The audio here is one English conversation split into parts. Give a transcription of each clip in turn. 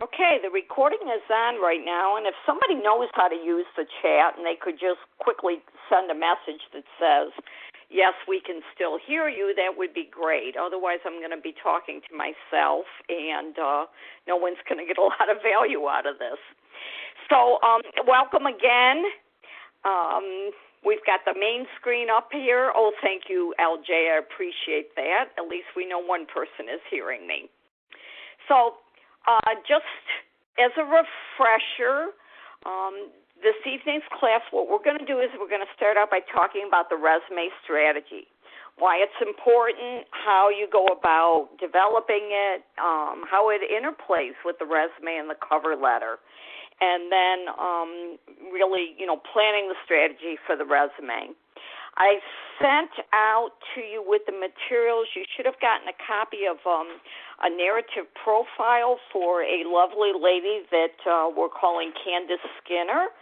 Okay, the recording is on right now, and if somebody knows how to use the chat and they could just quickly send a message that says, yes, we can still hear you, that would be great. Otherwise, I'm going to be talking to myself, and no one's going to get a lot of value out of this. So welcome again. We've got the main screen up here. Oh, thank you, LJ. I appreciate that. At least we know one person is hearing me. So just as a refresher, this evening's class, what we're going to do is we're going to start out by talking about the resume strategy, why it's important, how you go about developing it, how it interplays with the resume and the cover letter, and then really, planning the strategy for the resume. I sent out to you with the materials. You should have gotten a copy of a narrative profile for a lovely lady that we're calling Candace Skinner.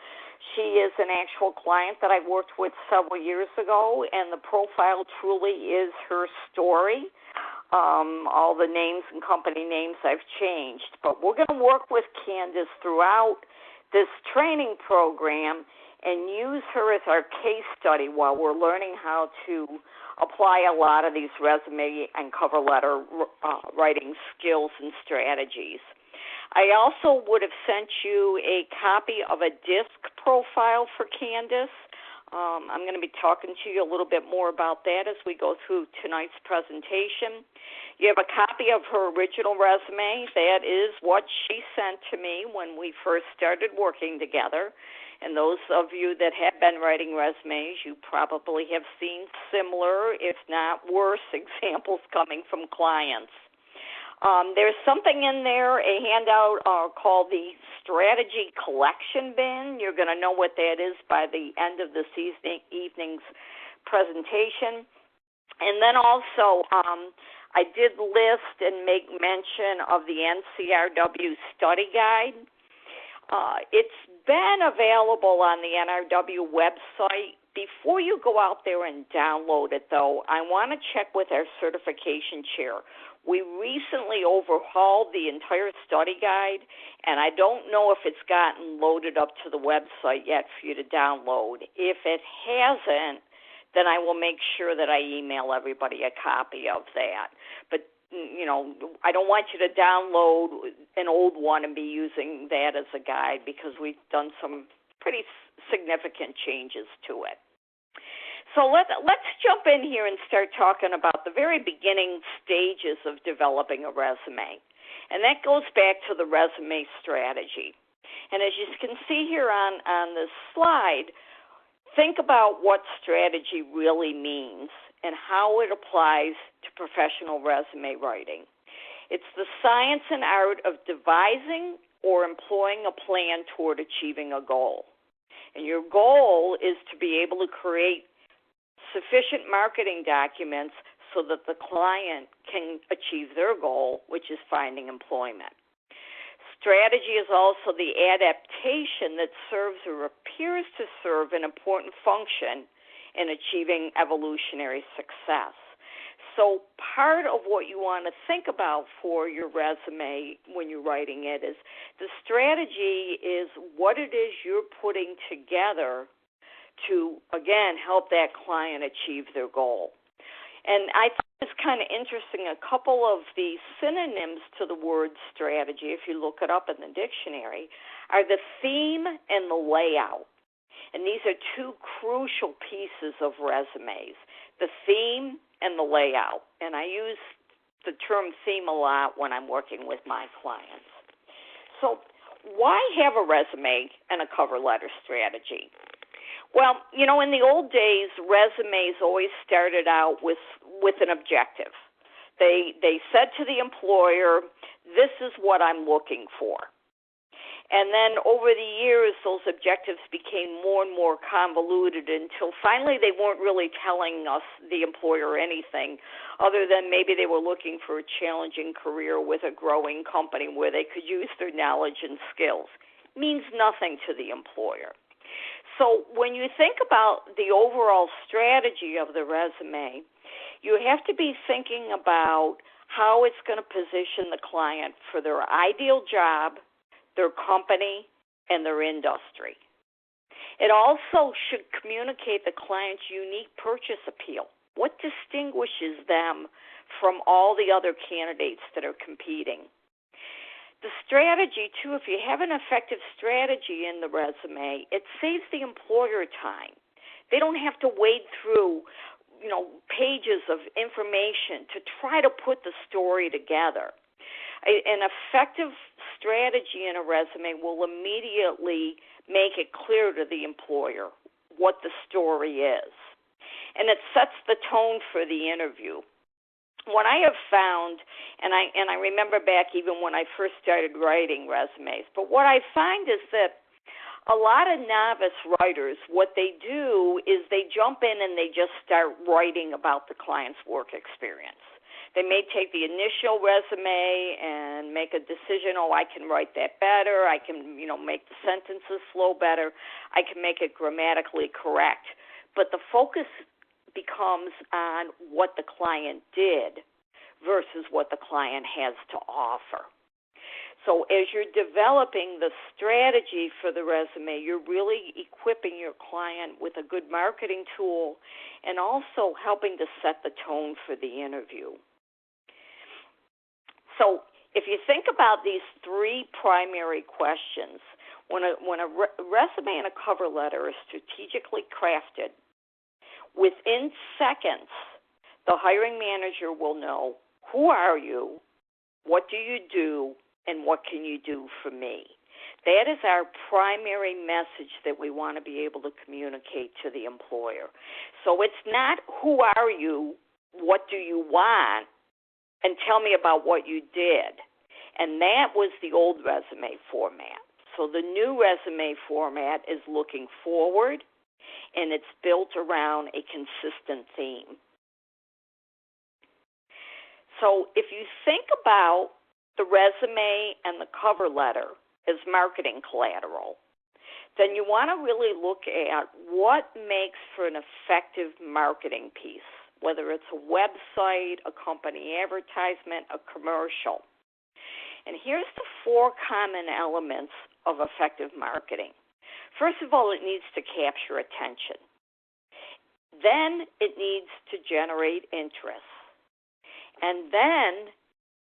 She is an actual client that I worked with several years ago, and the profile truly is her story. All the names and company names I've changed. But we're going to work with Candace throughout this training program and use her as our case study while we're learning how to apply a lot of these resume and cover letter writing skills and strategies. I also would have sent you a copy of a DISC profile for Candace. I'm going to be talking to you a little bit more about that as we go through tonight's presentation. You have a copy of her original resume. That is what she sent to me when we first started working together. And those of you that have been writing resumes, you probably have seen similar, if not worse, examples coming from clients. There's something in there, a handout called the Strategy Collection Bin. You're going to know what that is by the end of this evening's presentation. And then also, I did list and make mention of the NCRW study guide. It's been available on the NRW website. Before you go out there and download it, though, I want to check with our certification chair. We recently overhauled the entire study guide, and I don't know if it's gotten loaded up to the website yet for you to download. If it hasn't, then I will make sure that I email everybody a copy of that. But I don't want you to download an old one and be using that as a guide because we've done some pretty significant changes to it. So let's jump in here and start talking about the very beginning stages of developing a resume. And that goes back to the resume strategy. And as you can see here on this slide, think about what strategy really means and how it applies to professional resume writing. It's the science and art of devising or employing a plan toward achieving a goal. And your goal is to be able to create sufficient marketing documents so that the client can achieve their goal, which is finding employment. Strategy is also the adaptation that serves or appears to serve an important function in achieving evolutionary success. So part of what you want to think about for your resume when you're writing it is the strategy is what it is you're putting together to, again, help that client achieve their goal. And I thought it was kind of interesting, a couple of the synonyms to the word strategy, if you look it up in the dictionary, are the theme and the layout. And these are two crucial pieces of resumes, the theme and the layout. And I use the term theme a lot when I'm working with my clients. So why have a resume and a cover letter strategy? Well, in the old days, resumes always started out with an objective. They said to the employer, this is what I'm looking for. And then over the years, those objectives became more and more convoluted until finally they weren't really telling us, the employer, anything other than maybe they were looking for a challenging career with a growing company where they could use their knowledge and skills. It means nothing to the employer. So when you think about the overall strategy of the resume, you have to be thinking about how it's going to position the client for their ideal job, their company, and their industry. It also should communicate the client's unique purchase appeal. What distinguishes them from all the other candidates that are competing? The strategy, too, if you have an effective strategy in the resume, it saves the employer time. They don't have to wade through, pages of information to try to put the story together. An effective strategy in a resume will immediately make it clear to the employer what the story is. And it sets the tone for the interview. What I have found, and I remember back even when I first started writing resumes, but what I find is that a lot of novice writers, what they do is they jump in and they just start writing about the client's work experience. They may take the initial resume and make a decision, I can write that better. I can, make the sentences flow better. I can make it grammatically correct. But the focus becomes on what the client did versus what the client has to offer. So as you're developing the strategy for the resume, you're really equipping your client with a good marketing tool and also helping to set the tone for the interview. So if you think about these three primary questions, when a resume and a cover letter are strategically crafted, within seconds, the hiring manager will know, who are you, what do you do, and what can you do for me? That is our primary message that we want to be able to communicate to the employer. So it's not who are you, what do you want, and tell me about what you did. And that was the old resume format. So the new resume format is looking forward, and it's built around a consistent theme. So if you think about the resume and the cover letter as marketing collateral, then you want to really look at what makes for an effective marketing piece, whether it's a website, a company advertisement, a commercial. And here's the four common elements of effective marketing. First of all, it needs to capture attention. Then it needs to generate interest. And then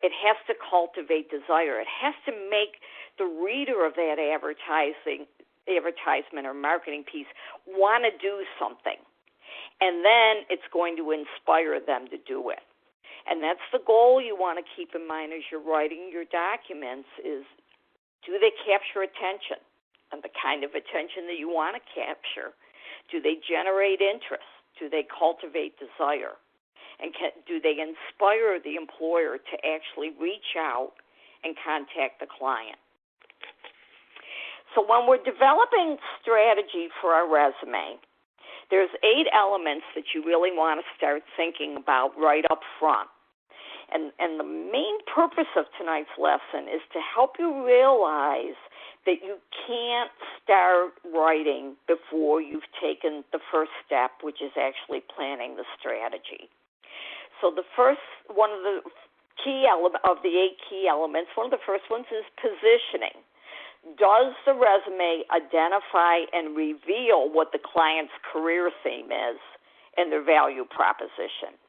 it has to cultivate desire. It has to make the reader of that advertisement or marketing piece want to do something. And then it's going to inspire them to do it. And that's the goal you want to keep in mind as you're writing your documents is, do they capture attention? And the kind of attention that you want to capture. Do they generate interest? Do they cultivate desire? And do they inspire the employer to actually reach out and contact the client? So when we're developing strategy for our resume, there's 8 elements that you really want to start thinking about right up front. And the main purpose of tonight's lesson is to help you realize that you can't start writing before you've taken the first step, which is actually planning the strategy. So the first one of the key of the 8 key elements, one of the first ones is positioning. Does the resume identify and reveal what the client's career theme is and their value proposition?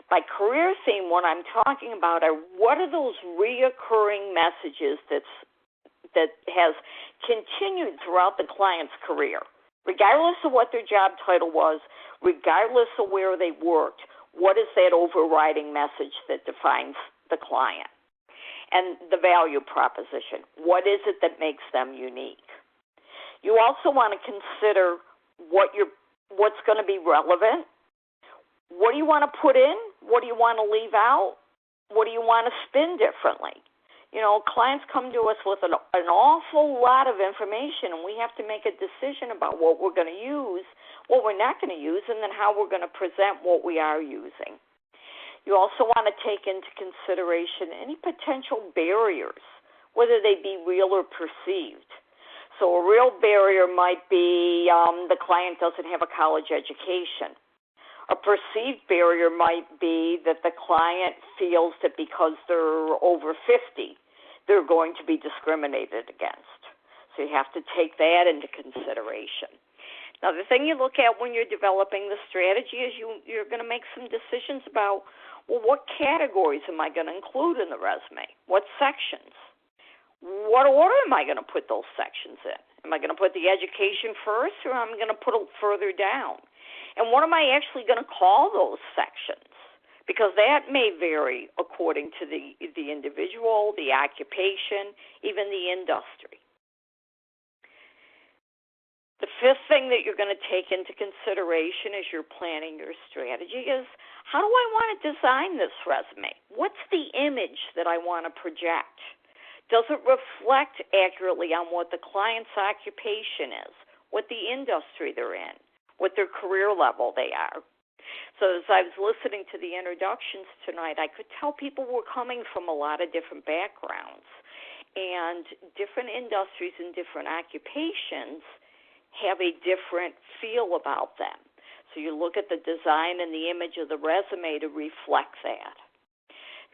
By career theme, what I'm talking about are what are those reoccurring messages that has continued throughout the client's career, regardless of what their job title was, regardless of where they worked. What is that overriding message that defines the client? And the value proposition. What is it that makes them unique? You also want to consider what's going to be relevant. What do you want to put in? What do you want to leave out? What do you want to spin differently? Clients come to us with an awful lot of information, and we have to make a decision about what we're going to use, what we're not going to use, and then how we're going to present what we are using. You also want to take into consideration any potential barriers, whether they be real or perceived. So a real barrier might be the client doesn't have a college education, A perceived barrier might be that the client feels that because they're over 50, they're going to be discriminated against. So you have to take that into consideration. Now, the thing you look at when you're developing the strategy is you're going to make some decisions about, well, what categories am I going to include in the resume? What sections? What order am I going to put those sections in? Am I going to put the education first, or am I going to put it further down? And what am I actually going to call those sections? Because that may vary according to the individual, the occupation, even the industry. The fifth thing that you're going to take into consideration as you're planning your strategy is, how do I want to design this resume? What's the image that I want to project? Does it reflect accurately on what the client's occupation is, what the industry they're in, what their career level they are? So as I was listening to the introductions tonight, I could tell people were coming from a lot of different backgrounds, and different industries and different occupations have a different feel about them. So you look at the design and the image of the resume to reflect that.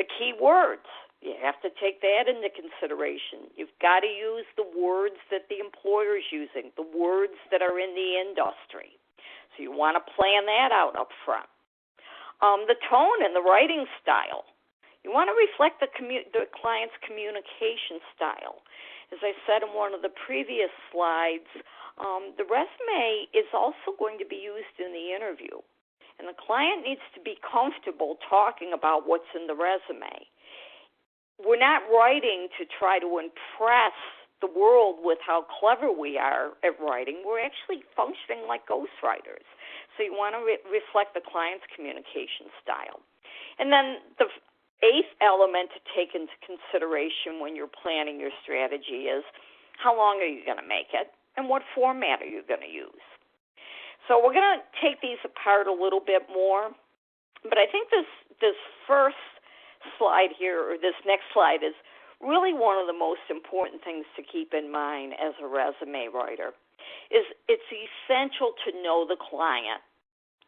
The key words, you have to take that into consideration. You've got to use the words that the employer is using, the words that are in the industry. So you want to plan that out up front. The tone and the writing style. You want to reflect the client's communication style. As I said in one of the previous slides, the resume is also going to be used in the interview. And the client needs to be comfortable talking about what's in the resume. We're not writing to try to impress the world with how clever we are at writing. We're actually functioning like ghostwriters. So you want to reflect the client's communication style. And then the eighth element to take into consideration when you're planning your strategy is, how long are you going to make it, and what format are you going to use? So we're going to take these apart a little bit more, but I think this first slide here, or this next slide, is really one of the most important things to keep in mind as a resume writer. Is it's essential to know the client,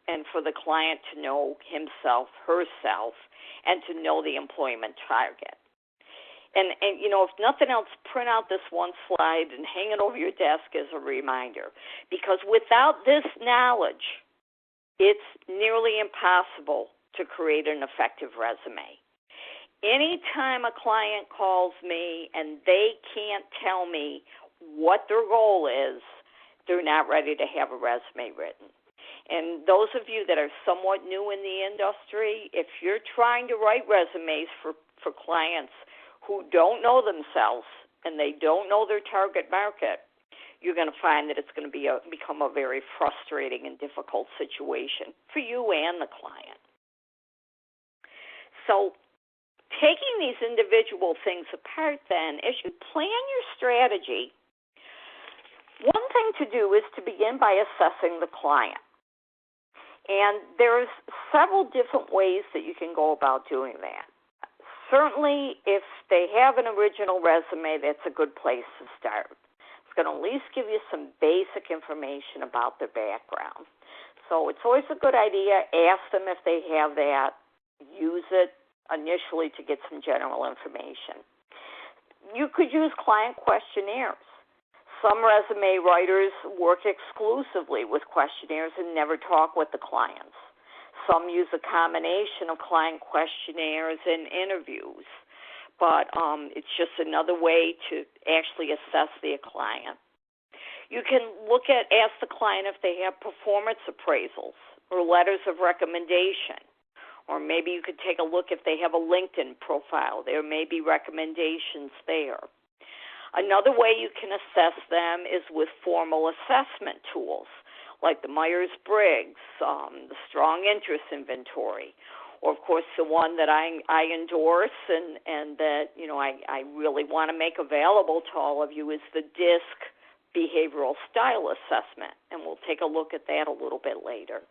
and for the client to know himself, herself, and to know the employment target. And you know, if nothing else, print out this one slide and hang it over your desk as a reminder. Because without this knowledge, it's nearly impossible to create an effective resume. Anytime a client calls me and they can't tell me what their goal is, they're not ready to have a resume written. And those of you that are somewhat new in the industry, if you're trying to write resumes for clients who don't know themselves and they don't know their target market, you're going to find that it's going to become a very frustrating and difficult situation for you and the client. So taking these individual things apart then, as you plan your strategy, one thing to do is to begin by assessing the client. And there's several different ways that you can go about doing that. Certainly, if they have an original resume, that's a good place to start. It's going to at least give you some basic information about their background. So it's always a good idea. Ask them if they have that. Use it initially to get some general information. You could use client questionnaires. Some resume writers work exclusively with questionnaires and never talk with the clients. Some use a combination of client questionnaires and interviews, but it's just another way to actually assess the client. You can ask the client if they have performance appraisals or letters of recommendation, or maybe you could take a look if they have a LinkedIn profile. There may be recommendations there. Another way you can assess them is with formal assessment tools, like the Myers-Briggs, the Strong Interest Inventory, or of course the one that I endorse and that I really want to make available to all of you is the DISC Behavioral Style Assessment, and we'll take a look at that a little bit later.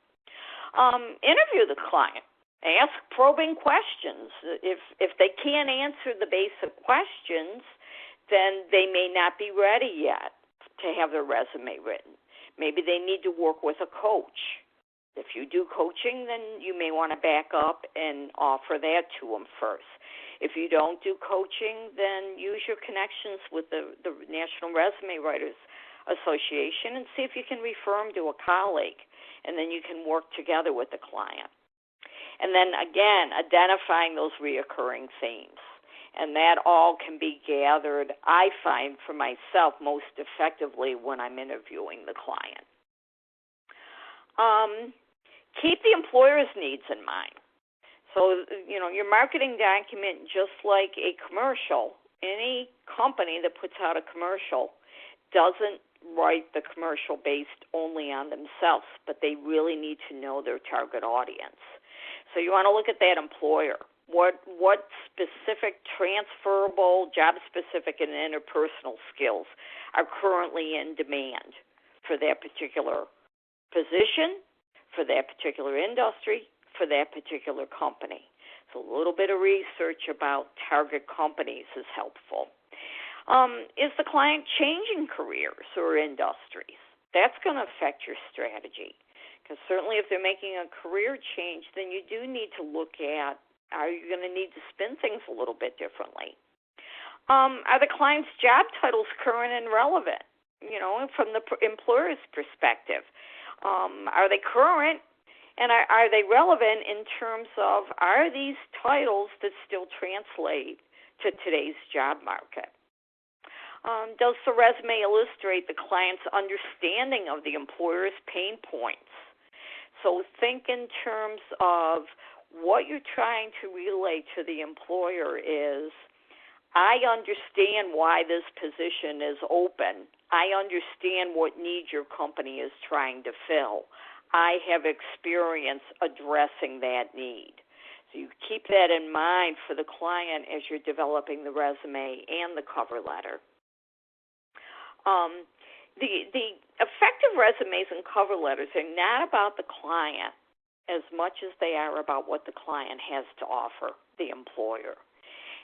Interview the client. Ask probing questions. If they can't answer the basic questions, then they may not be ready yet to have their resume written. Maybe they need to work with a coach. If you do coaching, then you may want to back up and offer that to them first. If you don't do coaching, then use your connections with the National Resume Writers Association and see if you can refer them to a colleague, and then you can work together with the client. And then, again, identifying those reoccurring themes. And that all can be gathered, I find, for myself most effectively when I'm interviewing the client. Keep the employer's needs in mind. So, your marketing document, just like a commercial, any company that puts out a commercial doesn't write the commercial based only on themselves, but they really need to know their target audience. So you want to look at that employer. What specific transferable, job-specific, and interpersonal skills are currently in demand for that particular position, for that particular industry, for that particular company. So a little bit of research about target companies is helpful. Is the client changing careers or industries? That's going to affect your strategy. Because certainly if they're making a career change, then you do need to look at, are you going to need to spin things a little bit differently? Are the client's job titles current and relevant, from the employer's perspective? Are they current? And are they relevant in terms of, are these titles that still translate to today's job market? Does the resume illustrate the client's understanding of the employer's pain points? So think in terms of what you're trying to relay to the employer is, I understand why this position is open. I understand what need your company is trying to fill. I have experience addressing that need. So you keep that in mind for the client as you're developing the resume and the cover letter. The effective resumes and cover letters are not about the client as much as they are about what the client has to offer the employer.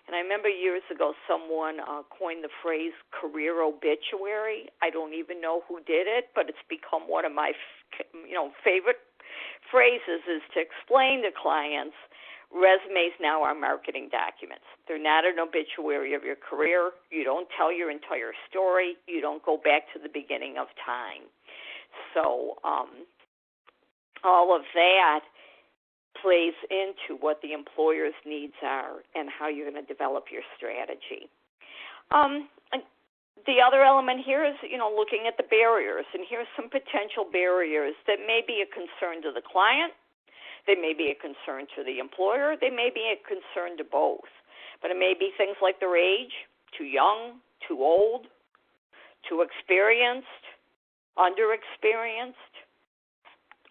And I remember years ago someone coined the phrase career obituary. I don't even know who did it, but it's become one of my favorite phrases is to explain to clients resumes now are marketing documents. They're not an obituary of your career. You don't tell your entire story. You don't go back to the beginning of time. So all of that plays into what the employer's needs are and how you're going to develop your strategy. The other element here is, looking at the barriers. And here's some potential barriers that may be a concern to the client. They may be a concern to the employer. They may be a concern to both. But it may be things like their age, too young, too old, too experienced, underexperienced,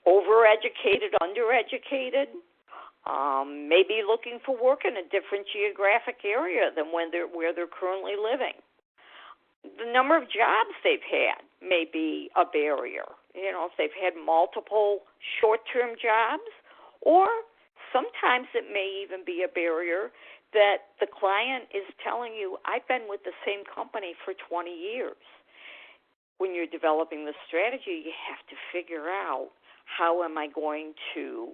overeducated, undereducated, maybe looking for work in a different geographic area than where they're currently living. The number of jobs they've had may be a barrier. If they've had multiple short-term jobs, or sometimes it may even be a barrier that the client is telling you, I've been with the same company for 20 years. When you're developing the strategy, you have to figure out, how am I going to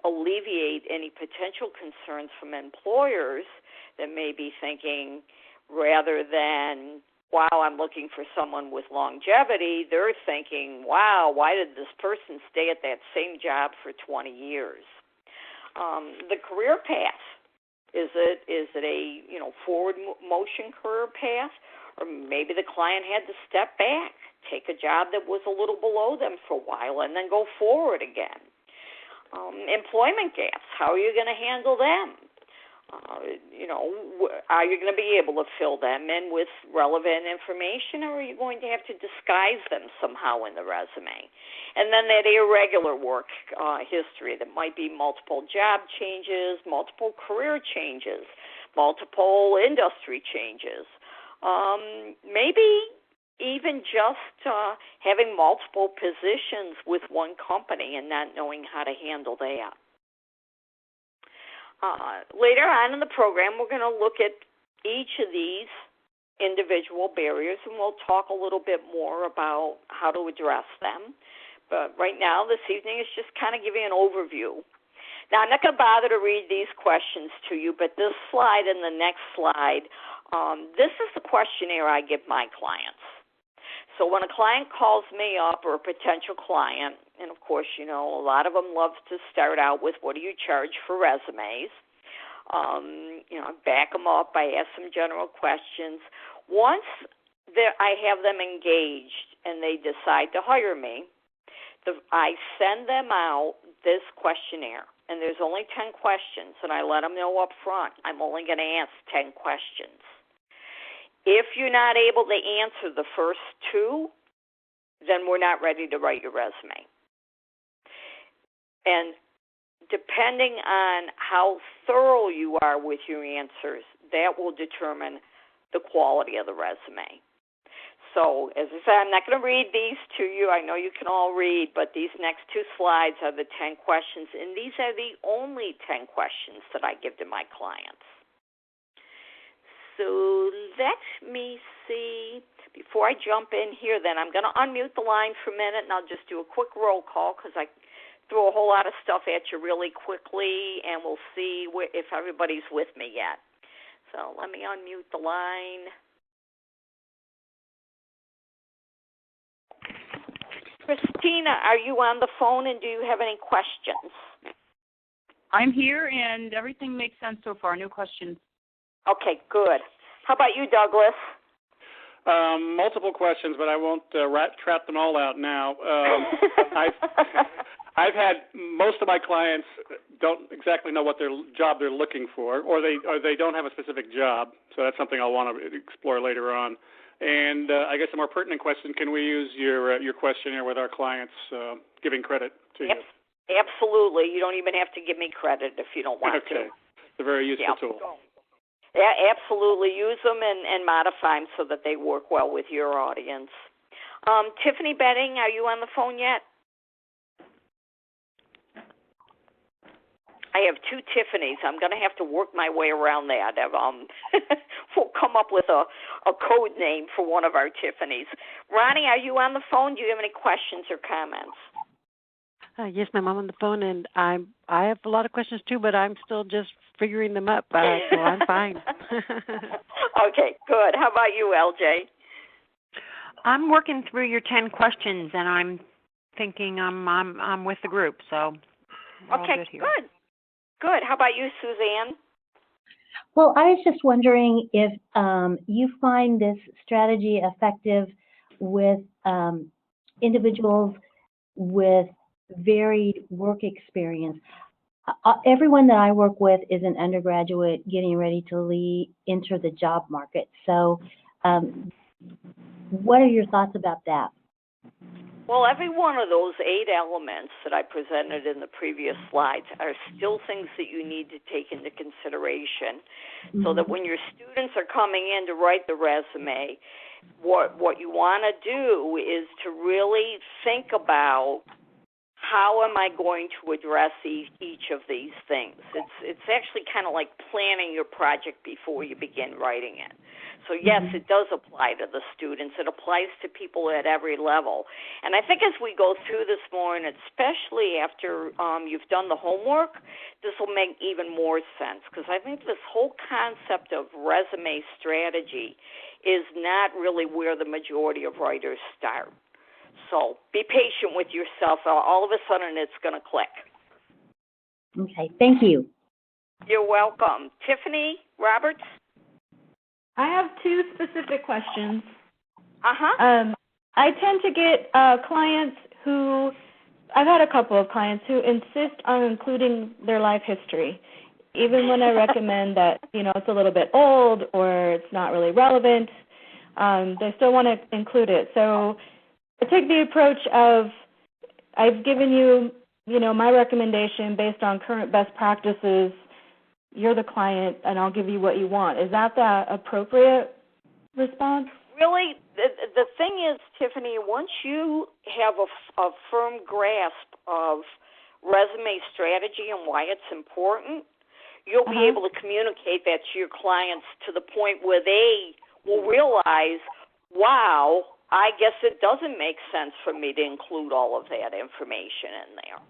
alleviate any potential concerns from employers that may be thinking, rather than, wow, I'm looking for someone with longevity, they're thinking, wow, why did this person stay at that same job for 20 years? The career path, is it a forward motion career path, or maybe the client had to step back, take a job that was a little below them for a while, and then go forward again. Employment gaps, how are you going to handle them? Are you going to be able to fill them in with relevant information, or are you going to have to disguise them somehow in the resume? And then that irregular work history that might be multiple job changes, multiple career changes, multiple industry changes, maybe even just having multiple positions with one company and not knowing how to handle that. Later on in the program, we're going to look at each of these individual barriers, and we'll talk a little bit more about how to address them. But right now, this evening, is just kind of giving an overview. Now, I'm not going to bother to read these questions to you, but this slide and the next slide, this is the questionnaire I give my clients. So when a client calls me up, or a potential client, and of course, a lot of them love to start out with, what do you charge for resumes? I back them up. I ask them general questions. Once I have them engaged and they decide to hire me, I send them out this questionnaire. And there's only 10 questions, and I let them know up front, I'm only going to ask 10 questions. If you're not able to answer the first 2, then we're not ready to write your resume. And depending on how thorough you are with your answers, that will determine the quality of the resume. So, as I said, I'm not going to read these to you. I know you can all read, but these next 2 slides are the 10 questions, and these are the only 10 questions that I give to my clients. So let me see. Before I jump in here, then, I'm going to unmute the line for a minute, and I'll just do a quick roll call because I threw a whole lot of stuff at you really quickly, and we'll see if everybody's with me yet. So let me unmute the line. Christina, are you on the phone, and do you have any questions? I'm here, and everything makes sense so far. No questions. Okay, good. How about you, Douglas? Multiple questions, but I won't trap them all out now. I've had most of my clients don't exactly know what job they're looking for, or they don't have a specific job. So that's something I'll want to explore later on. And I guess a more pertinent question: can we use your questionnaire with our clients, giving credit to you? Absolutely. You don't even have to give me credit if you don't want to. Okay. It's a very useful tool. Yeah, absolutely. Use them and modify them so that they work well with your audience. Tiffany Betting, are you on the phone yet? I have 2 Tiffany's. I'm going to have to work my way around that. We'll come up with a code name for one of our Tiffany's. Ronnie, are you on the phone? Do you have any questions or comments? Yes, ma'am, I'm on the phone, and I have a lot of questions too, but I'm still just figuring them up, so I'm fine. Okay, good. How about you, LJ? I'm working through your 10 questions, and I'm thinking I'm with the group, so we're all good here. Good. Good. How about you, Suzanne? Well, I was just wondering if you find this strategy effective with individuals with varied work experience. Everyone that I work with is an undergraduate getting ready to enter the job market. So what are your thoughts about that? Well, every one of those 8 elements that I presented in the previous slides are still things that you need to take into consideration, so that when your students are coming in to write the resume, what you want to do is to really think about, how am I going to address each of these things? It's actually kind of like planning your project before you begin writing it. So yes, it does apply to the students. It applies to people at every level. And I think as we go through this more, and especially after you've done the homework, this will make even more sense, because I think this whole concept of resume strategy is not really where the majority of writers start. So be patient with yourself. All of a sudden, it's going to click. Okay, thank you. You're welcome. Tiffany Roberts? I have 2 specific questions. Uh-huh. I tend to get clients who, I've had a couple of clients who insist on including their life history, even when I recommend that, it's a little bit old or it's not really relevant. They still want to include it. So I take the approach of, I've given you, my recommendation based on current best practices. You're the client, and I'll give you what you want. Is that the appropriate response? Really, the thing is, Tiffany, once you have a firm grasp of resume strategy and why it's important, you'll be able to communicate that to your clients to the point where they will realize, wow, I guess it doesn't make sense for me to include all of that information in there.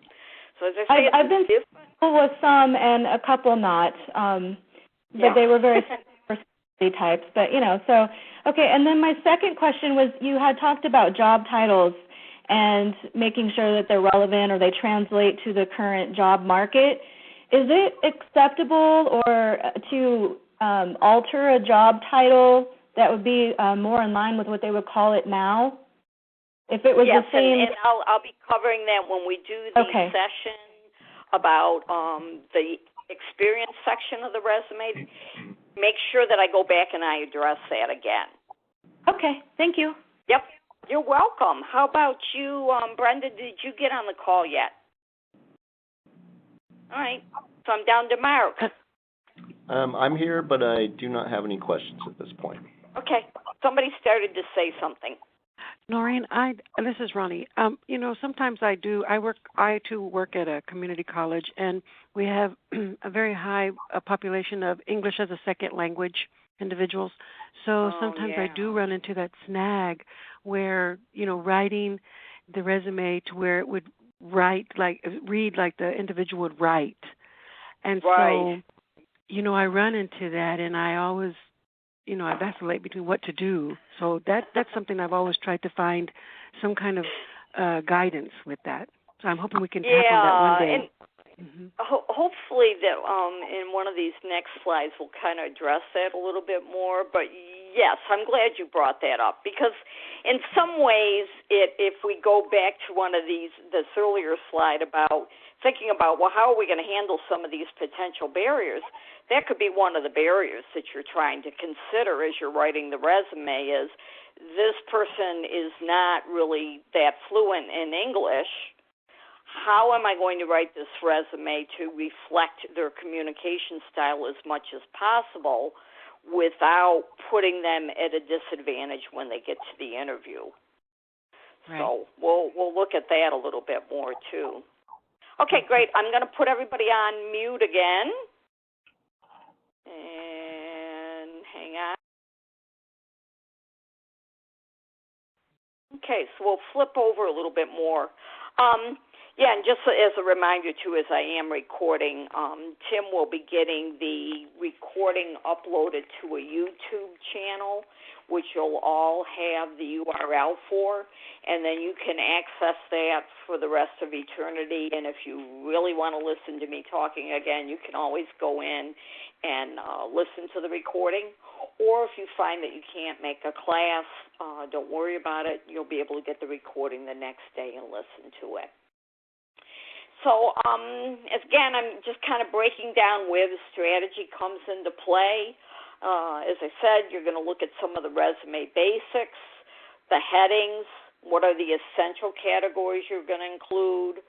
So as I say, I've been successful with some and a couple not, but they were very personality types. But so okay. And then my second question was, you had talked about job titles and making sure that they're relevant or they translate to the current job market. Is it acceptable or to alter a job title that would be more in line with what they would call it now? If it was yes, the same. and I'll be covering that when we do the session about the experience section of the resume. Make sure that I go back and I address that again. Okay, thank you. Yep, you're welcome. How about you, Brenda? Did you get on the call yet? All right, so I'm down to Mark. I'm here, but I do not have any questions at this point. Okay, somebody started to say something. Noreen, this is Ronnie. Sometimes I too work at a community college, and we have a very high population of English as a second language individuals. So sometimes I do run into that snag where, writing the resume to where it would read like the individual would write. And so, I run into that, and I always I vacillate between what to do. So that's something I've always tried to find some kind of guidance with that. So I'm hoping we can tackle that one day. And hopefully that in one of these next slides we'll kind of address that a little bit more. But yes, I'm glad you brought that up, because in some ways, if we go back to one of this earlier slide about thinking about, well, how are we going to handle some of these potential barriers? That could be one of the barriers that you're trying to consider as you're writing the resume is this person is not really that fluent in English. How am I going to write this resume to reflect their communication style as much as possible without putting them at a disadvantage when they get to the interview? Right. So we'll look at that a little bit more too. Okay, great. I'm going to put everybody on mute again. And hang on. Okay, so we'll flip over a little bit more. And just as a reminder, too, as I am recording, Tim will be getting the recording uploaded to a YouTube channel, which you'll all have the URL for, and then you can access that for the rest of eternity. And if you really want to listen to me talking again, you can always go in and listen to the recording. Or if you find that you can't make a class, don't worry about it. You'll be able to get the recording the next day and listen to it. So, again, I'm just kind of breaking down where the strategy comes into play. As I said, you're going to look at some of the resume basics, the headings, what are the essential categories you're going to include,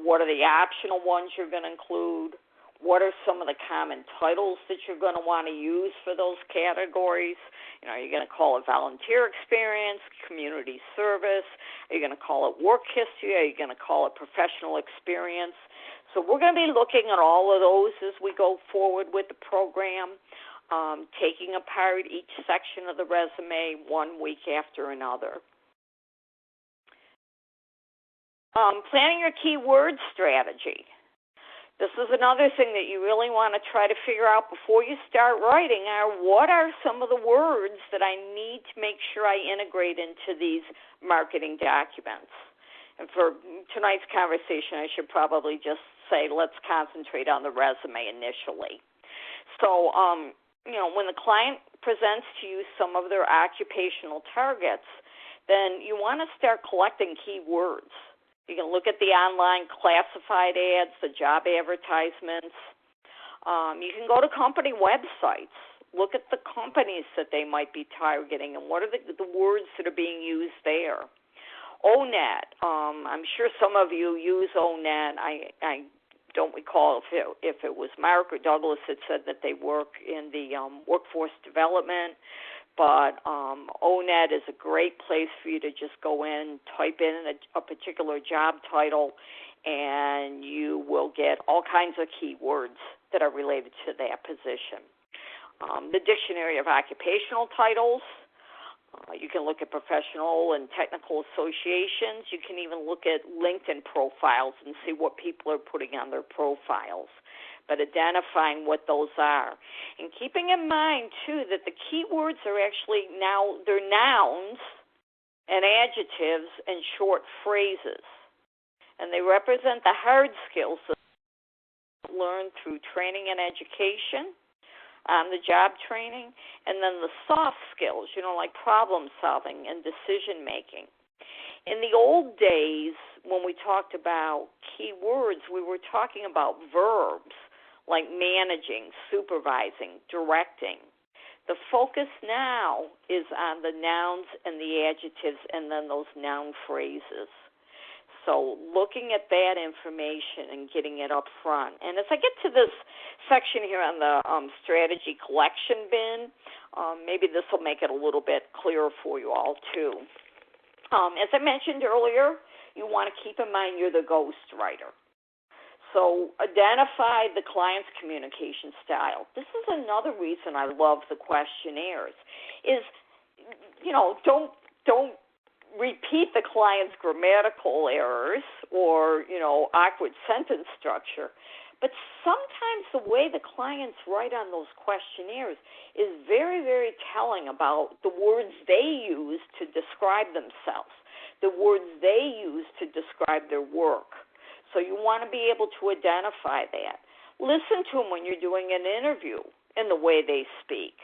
what are the optional ones you're going to include, what are some of the common titles that you're going to want to use for those categories. Are you going to call it volunteer experience, community service? Are you going to call it work history? Are you going to call it professional experience? So we're going to be looking at all of those as we go forward with the program, taking apart each section of the resume 1 week after another. Planning your keyword strategy. This is another thing that you really want to try to figure out before you start writing what are some of the words that I need to make sure I integrate into these marketing documents. And for tonight's conversation, I should probably just say let's concentrate on the resume initially. So, when the client presents to you some of their occupational targets, then you want to start collecting keywords. You can look at the online classified ads, the job advertisements. You can go to company websites. Look at the companies that they might be targeting and what are the words that are being used there. ONET. I'm sure some of you use ONET. I don't recall if it was Mark or Douglas that said that they work in the workforce development. But ONET is a great place for you to just go in, type in a particular job title, and you will get all kinds of keywords that are related to that position. The Dictionary of Occupational Titles, You can look at professional and technical associations. You can even look at LinkedIn profiles and see what people are putting on their profiles, but identifying what those are. And keeping in mind, too, that the keywords are actually now, they're nouns and adjectives and short phrases. And they represent the hard skills that learned through training and education, the job training, and then the soft skills, like problem solving and decision making. In the old days, when we talked about keywords, we were talking about verbs like managing, supervising, directing. The focus now is on the nouns and the adjectives and then those noun phrases. So looking at that information and getting it up front. And as I get to this section here on the strategy collection bin, maybe this will make it a little bit clearer for you all, too. As I mentioned earlier, you want to keep in mind you're the ghostwriter. So identify the client's communication style. This is another reason I love the questionnaires is, don't repeat the client's grammatical errors or, awkward sentence structure. But sometimes the way the clients write on those questionnaires is very, very telling about the words they use to describe themselves, the words they use to describe their work. So you want to be able to identify that. Listen to them when you're doing an interview in the way they speak.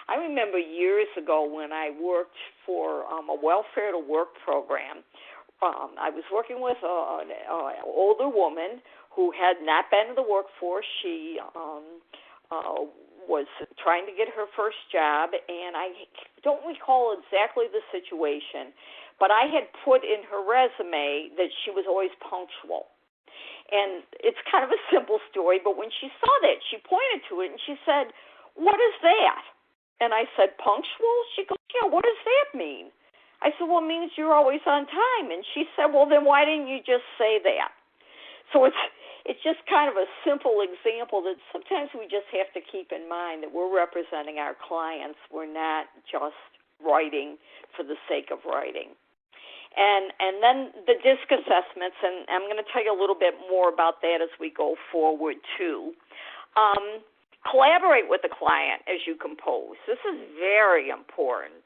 I remember years ago when I worked for a welfare to work program, I was working with an older woman who had not been in the workforce. She was trying to get her first job, and I don't recall exactly the situation, but I had put in her resume that she was always punctual. And it's kind of a simple story, but when she saw that, she pointed to it and she said, "What is that?" And I said, "Punctual?" She goes, "Yeah, what does that mean?" I said, "Well, it means you're always on time." And she said, "Well, then why didn't you just say that?" So it's just kind of a simple example that sometimes we just have to keep in mind that we're representing our clients. We're not just writing for the sake of writing. And then the DISC assessments, and I'm going to tell you a little bit more about that as we go forward, too. Collaborate with the client as you compose. This is very important.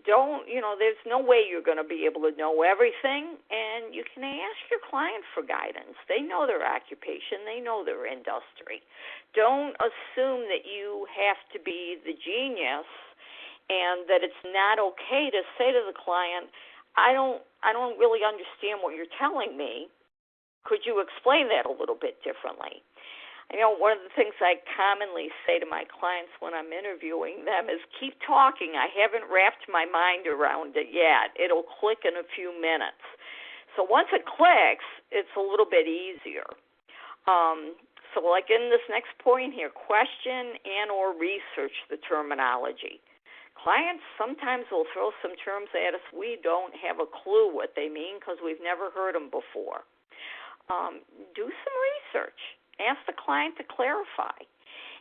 There's no way you're going to be able to know everything, and you can ask your client for guidance. They know their occupation. They know their industry. Don't assume that you have to be the genius and that it's not okay to say to the client, I don't really understand what you're telling me. Could you explain that a little bit differently? One of the things I commonly say to my clients when I'm interviewing them is keep talking. I haven't wrapped my mind around it yet. It'll click in a few minutes. So once it clicks, it's a little bit easier. So like in this next point here, question and or research the terminology. Clients sometimes will throw some terms at us. We don't have a clue what they mean because we've never heard them before. Do some research. Ask the client to clarify.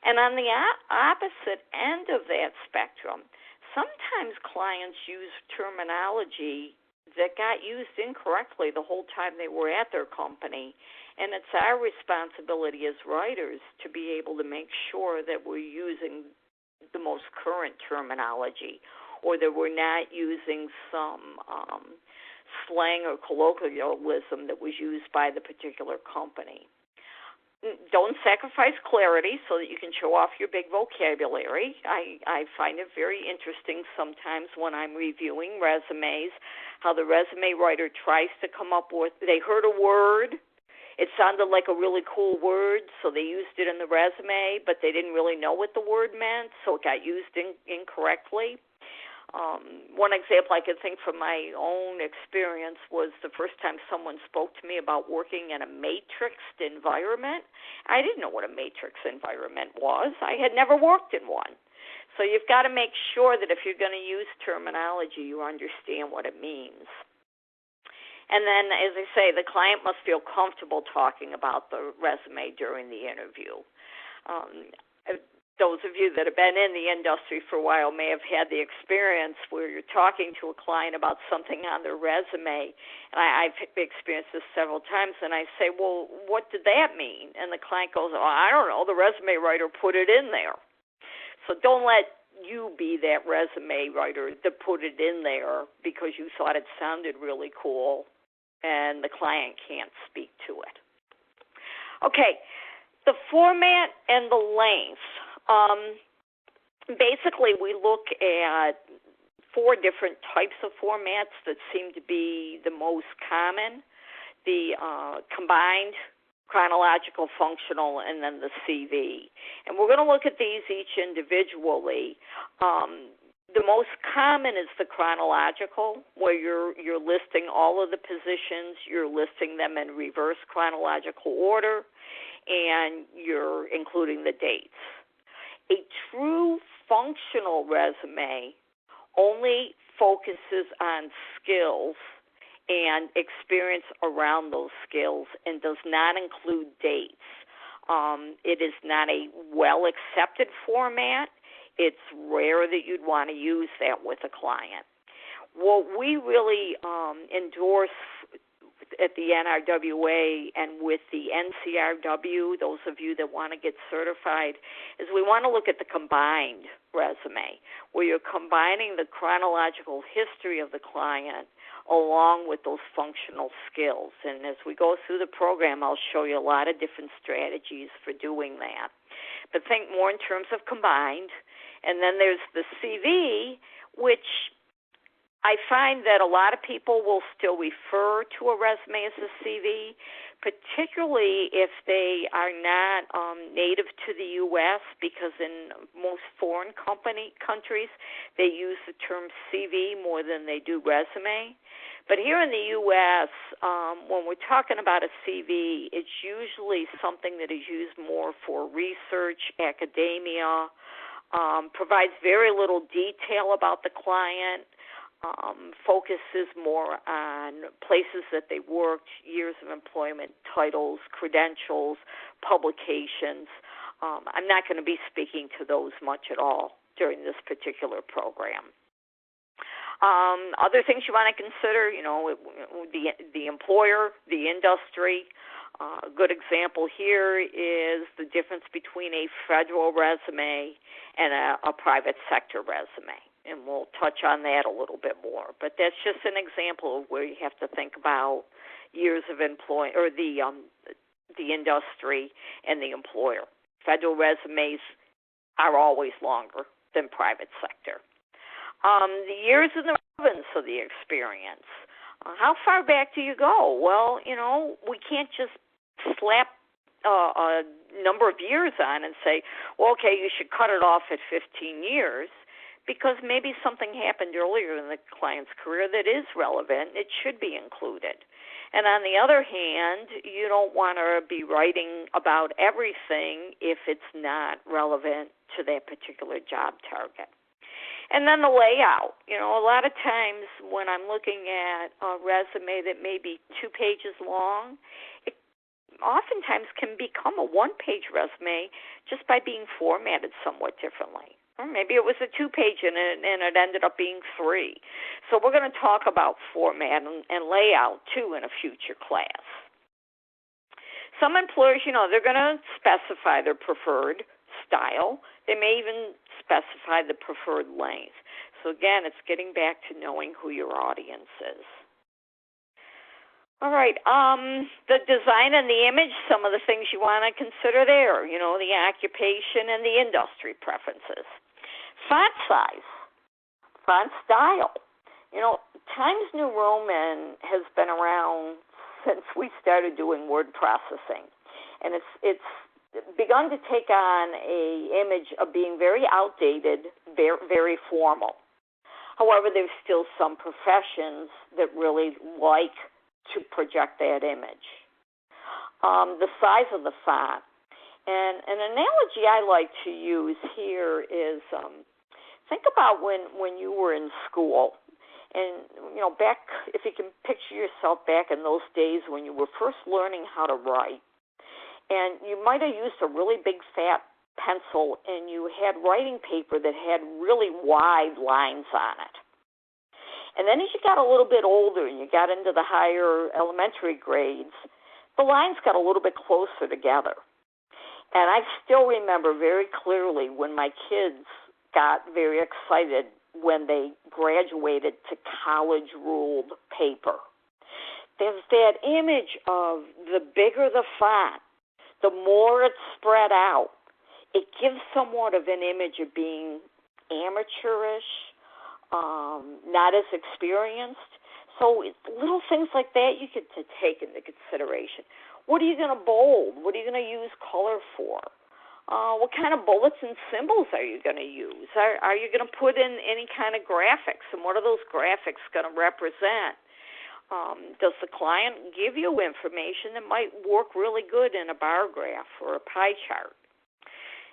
And on the opposite end of that spectrum, sometimes clients use terminology that got used incorrectly the whole time they were at their company. And it's our responsibility as writers to be able to make sure that we're using the most current terminology or that we're not using some slang or colloquialism that was used by the particular company. Don't sacrifice clarity so that you can show off your big vocabulary. I find it very interesting sometimes when I'm reviewing resumes how the resume writer tries to come up with, they heard a word, it sounded like a really cool word, so they used it in the resume, but they didn't really know what the word meant, so it got used incorrectly. One example I could think from my own experience was the first time someone spoke to me about working in a matrixed environment. I didn't know what a matrix environment was. I had never worked in one. So you've got to make sure that if you're going to use terminology, you understand what it means. And then, as I say, the client must feel comfortable talking about the resume during the interview. those of you that have been in the industry for a while may have had the experience where you're talking to a client about something on their resume, and I've experienced this several times, and I say, well, what did that mean? And the client goes, oh, I don't know, the resume writer put it in there. So don't let you be that resume writer that put it in there because you thought it sounded really cool, and the client can't speak to it. Okay, the format and the length. Basically, we look at 4 different types of formats that seem to be the most common: the combined, chronological, functional, and then the CV. And we're going to look at these each individually. The most common is the chronological, where you're listing all of the positions, you're listing them in reverse chronological order, and you're including the dates. A true functional resume only focuses on skills and experience around those skills and does not include dates. It is not a well-accepted format. It's rare that you'd want to use that with a client. What we really endorse at the NRWA and with the NCRW, those of you that want to get certified, is we want to look at the combined resume, where you're combining the chronological history of the client along with those functional skills. And as we go through the program, I'll show you a lot of different strategies for doing that. But think more in terms of combined. And then there's the CV, which I find that a lot of people will still refer to a resume as a CV, particularly if they are not native to the U.S., because in most foreign countries, they use the term CV more than they do resume. But here in the U.S., when we're talking about a CV, it's usually something that is used more for research, academia, provides very little detail about the client, focuses more on places that they worked, years of employment, titles, credentials, publications. I'm not going to be speaking to those much at all during this particular program. Other things you want to consider, the employer, the industry. A good example here is the difference between a federal resume and a private sector resume. And we'll touch on that a little bit more. But that's just an example of where you have to think about years of employment, or the industry and the employer. Federal resumes are always longer than private sector. The years and the relevance of the experience. How far back do you go? Well, we can't just slap a number of years on and say, well, okay, you should cut it off at 15 years. Because maybe something happened earlier in the client's career that is relevant. It should be included. And on the other hand, you don't want to be writing about everything if it's not relevant to that particular job target. And then the layout. A lot of times when I'm looking at a resume that may be 2 pages long, it oftentimes can become a 1-page resume just by being formatted somewhat differently. Or maybe it was a 2-page and it ended up being 3. So we're going to talk about format and layout, too, in a future class. Some employers, they're going to specify their preferred style. They may even specify the preferred length. So, again, it's getting back to knowing who your audience is. All right, the design and the image, some of the things you want to consider there, the occupation and the industry preferences. Font size, font style. Times New Roman has been around since we started doing word processing, and it's begun to take on a image of being very outdated, very, very formal. However, there's still some professions that really like to project that image. The size of the font. And an analogy I like to use here is think about when you were in school. And, back, if you can picture yourself back in those days when you were first learning how to write. And you might have used a really big fat pencil and you had writing paper that had really wide lines on it. And then as you got a little bit older and you got into the higher elementary grades, the lines got a little bit closer together. And I still remember very clearly when my kids got very excited when they graduated to college-ruled paper. There's that image of the bigger the font, the more it's spread out. It gives somewhat of an image of being amateurish, not as experienced. So little things like that you could take into consideration. What are you going to bold? What are you going to use color for? What kind of bullets and symbols are you going to use? Are you going to put in any kind of graphics? And what are those graphics going to represent? Does the client give you information that might work really good in a bar graph or a pie chart?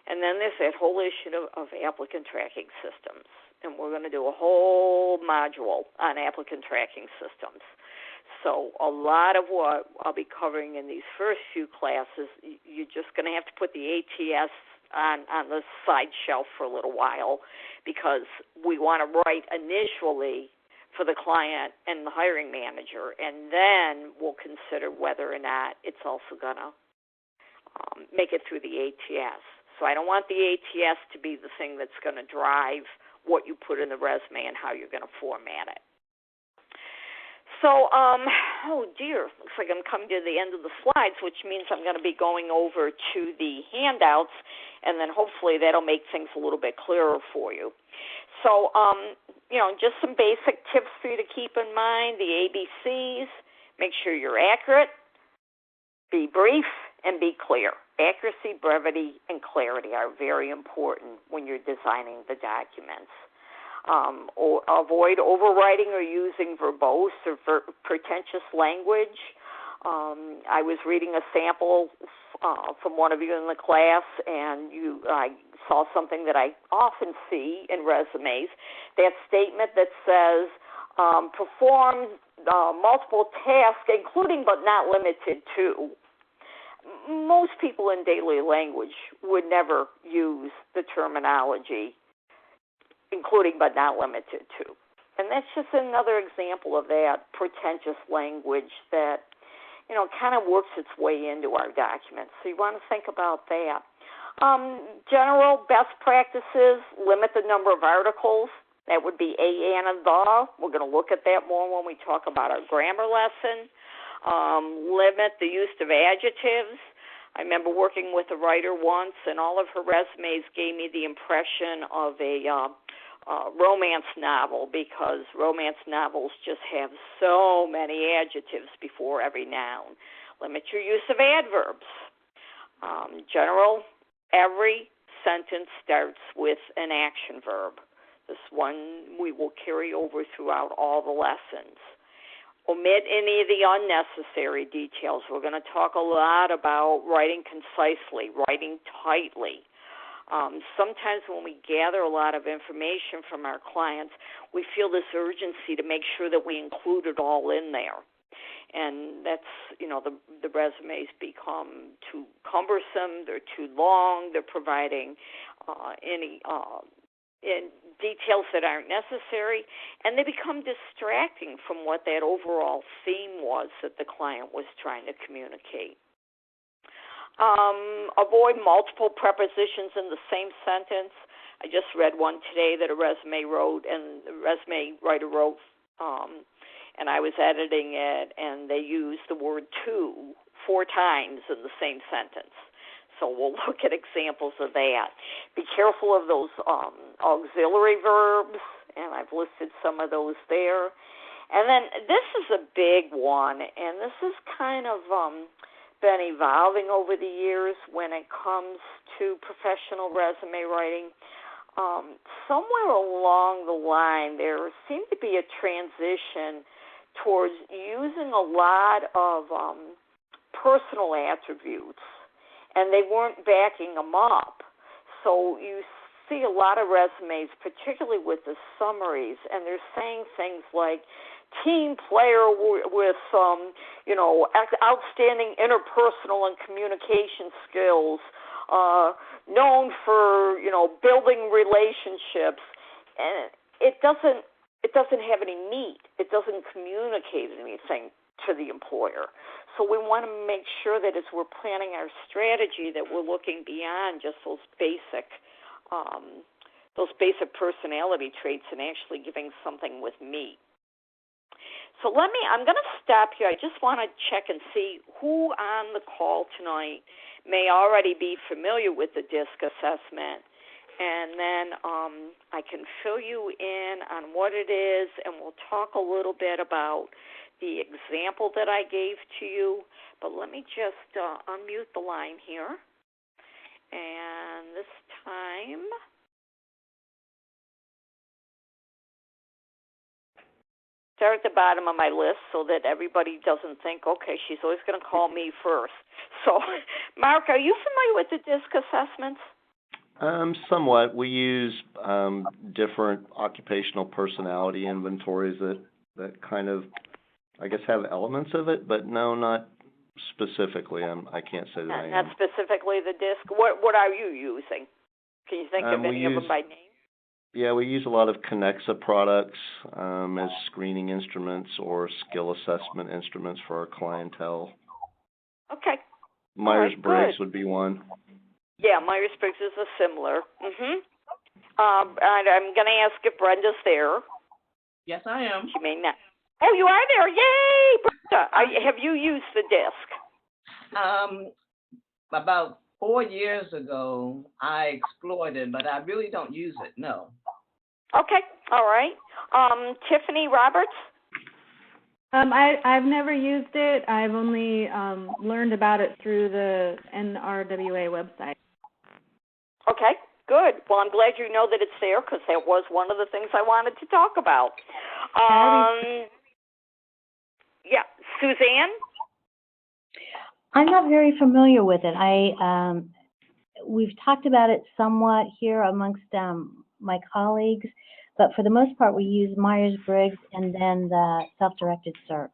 And then there's that whole issue of applicant tracking systems. And we're going to do a whole module on applicant tracking systems. So a lot of what I'll be covering in these first few classes, you're just going to have to put the ATS on the side shelf for a little while, because we want to write initially for the client and the hiring manager, and then we'll consider whether or not it's also going to make it through the ATS. So I don't want the ATS to be the thing that's going to drive what you put in the resume and how you're going to format it. So, oh dear, looks like I'm coming to the end of the slides, which means I'm going to be going over to the handouts, and then hopefully that'll make things a little bit clearer for you. So, just some basic tips for you to keep in mind, the ABCs. Make sure you're accurate, be brief, and be clear. Accuracy, brevity, and clarity are very important when you're designing the documents. Or avoid overwriting or using verbose or pretentious language. I was reading a sample from one of you in the class, and I saw something that I often see in resumes, that statement that says, perform multiple tasks, including but not limited to. Most people in daily language would never use the terminology including but not limited to. And that's just another example of that pretentious language that, kind of works its way into our documents. So you want to think about that. General best practices, limit the number of articles. That would be a, and the. We're going to look at that more when we talk about our grammar lesson. Limit the use of adjectives. I remember working with a writer once, and all of her resumes gave me the impression of a romance novel, because romance novels just have so many adjectives before every noun. Limit your use of adverbs. General, every sentence starts with an action verb. This one we will carry over throughout all the lessons. Omit any of the unnecessary details. We're going to talk a lot about writing concisely, writing tightly. Sometimes when we gather a lot of information from our clients, we feel this urgency to make sure that we include it all in there. And that's, the resumes become too cumbersome, they're too long, they're providing any details that aren't necessary, and they become distracting from what that overall theme was that the client was trying to communicate. Avoid multiple prepositions in the same sentence. I just read one today that a resume writer wrote, and I was editing it, and they used the word to 4 times in the same sentence. So we'll look at examples of that. Be careful of those auxiliary verbs, and I've listed some of those there. And then this is a big one, and this is kind of been evolving over the years when it comes to professional resume writing. Somewhere along the line, there seemed to be a transition towards using a lot of personal attributes, and they weren't backing them up. So you see a lot of resumes, particularly with the summaries, and they're saying things like, team player with outstanding interpersonal and communication skills, known for, building relationships, and it doesn't have any meat. It doesn't communicate anything to the employer. So we want to make sure that as we're planning our strategy that we're looking beyond just those basic personality traits and actually giving something with meat. So I'm going to stop here. I just want to check and see who on the call tonight may already be familiar with the DISC assessment, and then I can fill you in on what it is, and we'll talk a little bit about the example that I gave to you. But let me just unmute the line here, and this time start at the bottom of my list so that everybody doesn't think, okay, she's always going to call me first. So, Mark, are you familiar with the DISC assessments? Somewhat. We use different occupational personality inventories that kind of, I guess, have elements of it, but no, not specifically. I can't say that I am. Not specifically the DISC. What are you using? Can you think of any of them by name? Yeah, we use a lot of Connexa products as screening instruments or skill assessment instruments for our clientele. Okay. Myers-Briggs would be one. Yeah, Myers-Briggs is a similar. And I'm going to ask if Brenda's there. Yes, I am. She may not. Oh, you are there. Yay, Brenda. Have you used the DISC? About 4 years ago, I explored it, but I really don't use it, no. Okay, all right. Tiffany Roberts? I've never used it. I've only learned about it through the NRWA website. Okay, good. Well, I'm glad you know that it's there because that was one of the things I wanted to talk about. Yeah, Suzanne? I'm not very familiar with it. We've talked about it somewhat here amongst my colleagues, but for the most part, we use Myers-Briggs and then the self-directed search.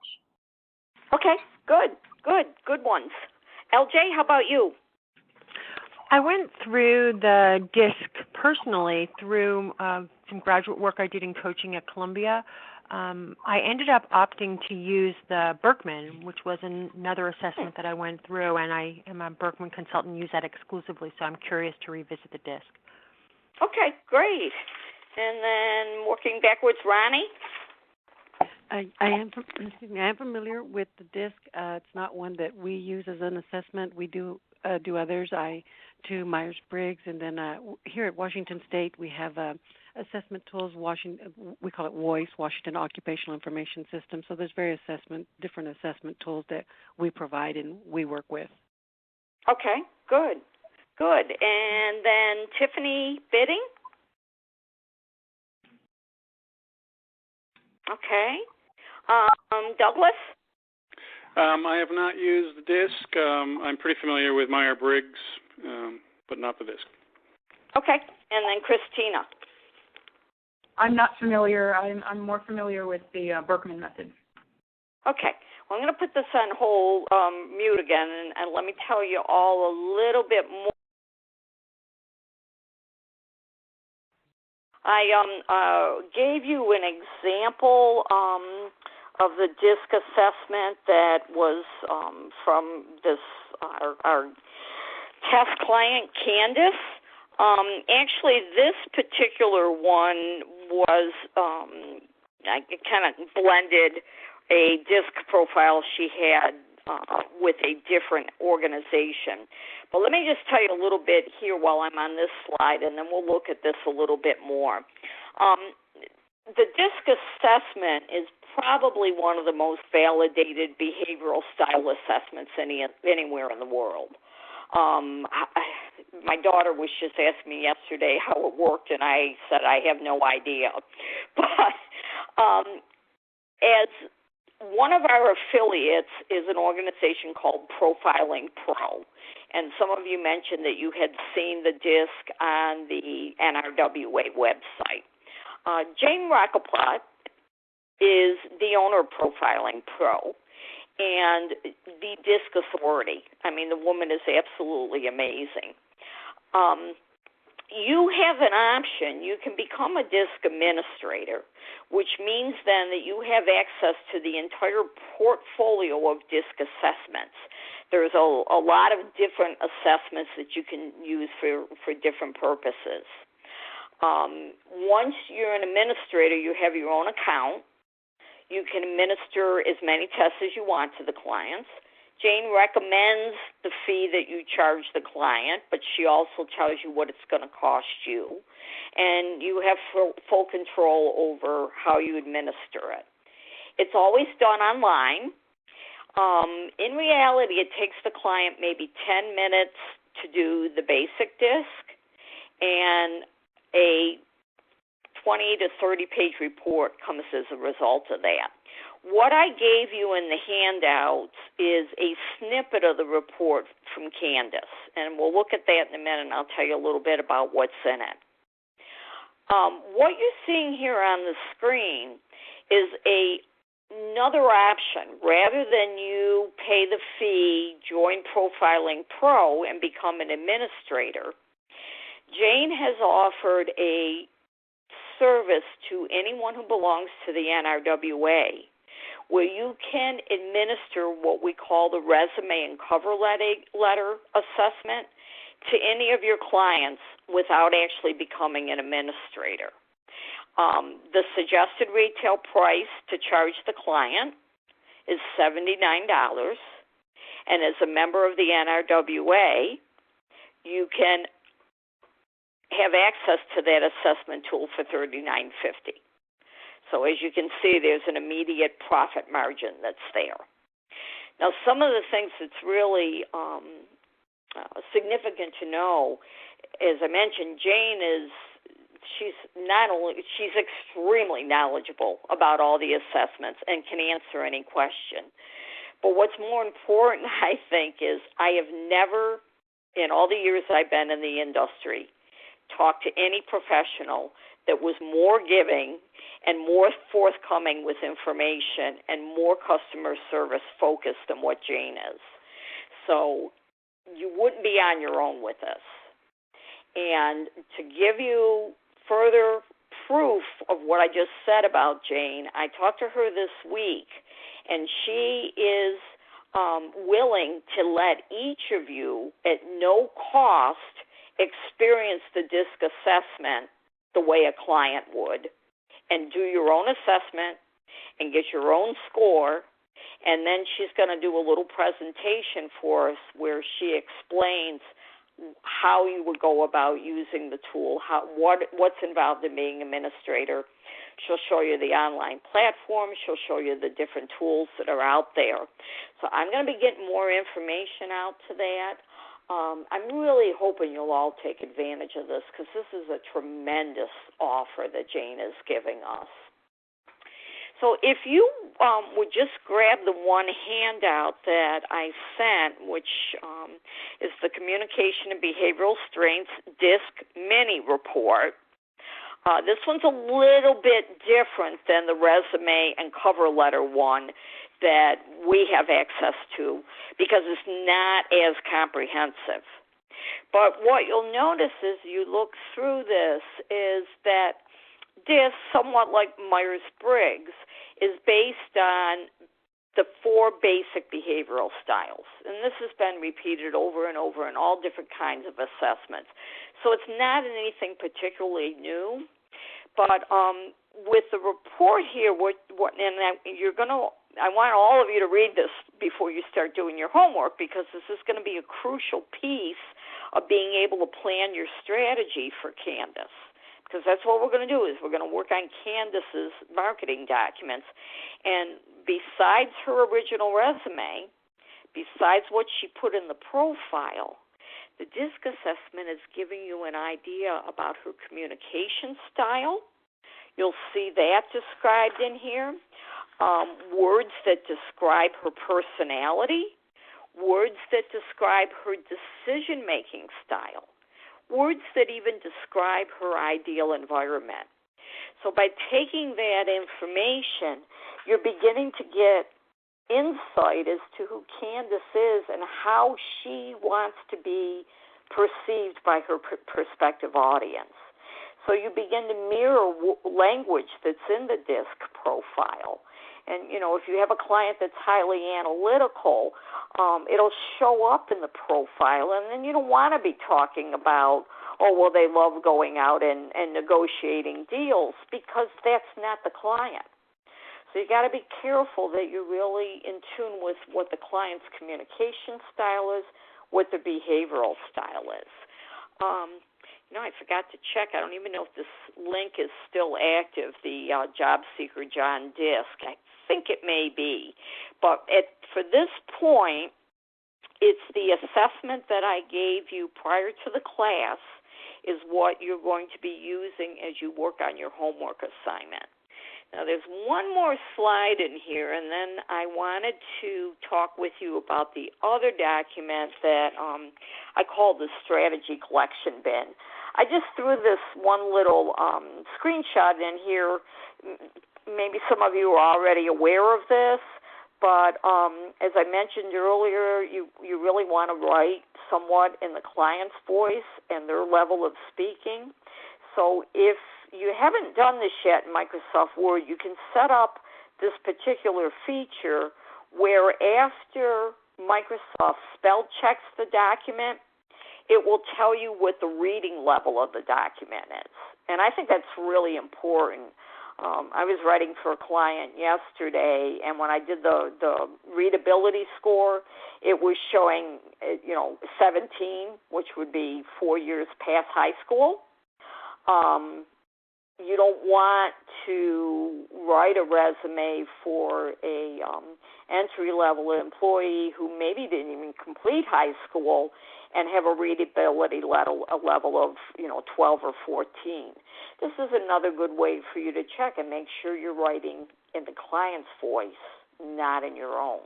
Okay, good ones. LJ, how about you? I went through the DISC personally through some graduate work I did in coaching at Columbia. I ended up opting to use the Berkman, which was another assessment that I went through, and I am a Berkman consultant and use that exclusively, so I'm curious to revisit the DISC. Okay, great. And then working backwards, Ronnie? I am familiar with the DISC. It's not one that we use as an assessment. We do others. I do Myers-Briggs, and then here at Washington State we have assessment tools. We call it WOIS, Washington Occupational Information System. So there's various different assessment tools that we provide and we work with. Okay, good. And then Tiffany Bidding? Okay. Douglas? I have not used the DISC. I'm pretty familiar with Myers-Briggs, but not the DISC. Okay. And then Christina? I'm not familiar. I'm more familiar with the Berkman method. Okay. Well, I'm going to put this on hold, mute again, and let me tell you all a little bit more. I gave you an example of the DISC assessment that was from this our test client, Candace. Actually, this particular one was I kind of blended a DISC profile she had with a different organization. But let me just tell you a little bit here while I'm on this slide, and then we'll look at this a little bit more. The DISC assessment is probably one of the most validated behavioral style assessments anywhere in the world. My daughter was just asking me yesterday how it worked, and I said I have no idea. But as one of our affiliates is an organization called Profiling Pro, and some of you mentioned that you had seen the DISC on the NRWA website. Jane Rockeplot is the owner of Profiling Pro and the DISC authority. I mean, the woman is absolutely amazing. You have an option. You can become a DISC administrator, which means then that you have access to the entire portfolio of DISC assessments. There's a lot of different assessments that you can use for different purposes. Once you're an administrator, you have your own account. You can administer as many tests as you want to the clients. Jane recommends the fee that you charge the client, but she also tells you what it's going to cost you. And you have full control over how you administer it. It's always done online. In reality, it takes the client maybe 10 minutes to do the basic DISC and a 20 to 30-page report comes as a result of that. What I gave you in the handouts is a snippet of the report from Candace, and we'll look at that in a minute, and I'll tell you a little bit about what's in it. What you're seeing here on the screen is another option. Rather than you pay the fee, join Profiling Pro, and become an administrator, Jane has offered a service to anyone who belongs to the NRWA, where you can administer what we call the resume and cover letter assessment to any of your clients without actually becoming an administrator. The suggested retail price to charge the client is $79, and as a member of the NRWA, you can have access to that assessment tool for $39.50. So as you can see, there's an immediate profit margin that's there. Now, some of the things that's really significant to know, as I mentioned, Jane she's extremely knowledgeable about all the assessments and can answer any question. But what's more important, I think, is I have never, in all the years I've been in the industry, talked to any professional that was more giving and more forthcoming with information and more customer service focused than what Jane is. So you wouldn't be on your own with this. And to give you further proof of what I just said about Jane, I talked to her this week, and she is willing to let each of you at no cost experience the DISC assessment the way a client would, and do your own assessment and get your own score, and then she's going to do a little presentation for us where she explains how you would go about using the tool, what's involved in being an administrator. She'll show you the online platform. She'll show you the different tools that are out there. So I'm going to be getting more information out to that. I'm really hoping you'll all take advantage of this because this is a tremendous offer that Jane is giving us. So if you would just grab the one handout that I sent, which is the Communication and Behavioral Strengths DISC Mini Report. This one's a little bit different than the resume and cover letter one that we have access to because it's not as comprehensive. But what you'll notice as you look through this is that this, somewhat like Myers-Briggs, is based on the 4 basic behavioral styles. And this has been repeated over and over in all different kinds of assessments. So it's not anything particularly new. But with the report here, I want all of you to read this before you start doing your homework because this is going to be a crucial piece of being able to plan your strategy for Candace. Because that's what we're going to do is we're going to work on Candace's marketing documents. And besides her original resume, besides what she put in the profile, the DISC assessment is giving you an idea about her communication style. You'll see that described in here. Words that describe her personality, words that describe her decision-making style, words that even describe her ideal environment. So by taking that information, you're beginning to get insight as to who Candace is and how she wants to be perceived by her prospective audience. So you begin to mirror language that's in the DISC profile. And, if you have a client that's highly analytical, it'll show up in the profile. And then you don't want to be talking about, they love going out and negotiating deals, because that's not the client. So you got to be careful that you're really in tune with what the client's communication style is, what their behavioral style is. I forgot to check. I don't even know if this link is still active, the Job Seeker John DISC. I think it may be. But for this point, it's the assessment that I gave you prior to the class is what you're going to be using as you work on your homework assignment. Now, there's one more slide in here, and then I wanted to talk with you about the other document that I call the strategy collection bin. I just threw this one little screenshot in here. Maybe some of you are already aware of this, but as I mentioned earlier, you really want to write somewhat in the client's voice and their level of speaking. So if you haven't done this yet in Microsoft Word, you can set up this particular feature where after Microsoft spell checks the document, it will tell you what the reading level of the document is. And I think that's really important. I was writing for a client yesterday, and when I did the readability score, it was showing, 17, which would be 4 years past high school. You don't want to write a resume for a entry-level employee who maybe didn't even complete high school and have a readability level of 12 or 14. This is another good way for you to check and make sure you're writing in the client's voice, not in your own.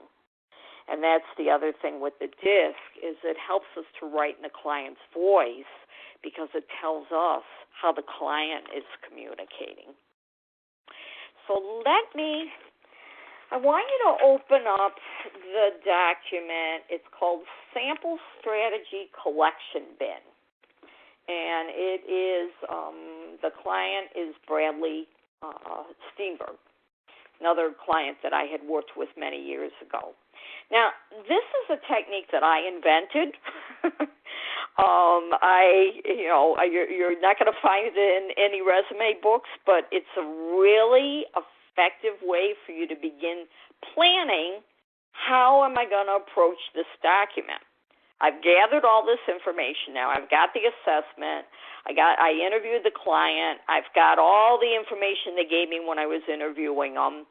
And that's the other thing with the DISC, is it helps us to write in the client's voice because it tells us how the client is communicating. So I want you to open up the document. It's called Sample Strategy Collection Bin. And it is, the client is Bradley Steenberg, another client that I had worked with many years ago. Now, this is a technique that I invented. You're not going to find it in any resume books, but it's a really effective way for you to begin planning, how am I going to approach this document? I've gathered all this information now. I've got the assessment. I interviewed the client. I've got all the information they gave me when I was interviewing them.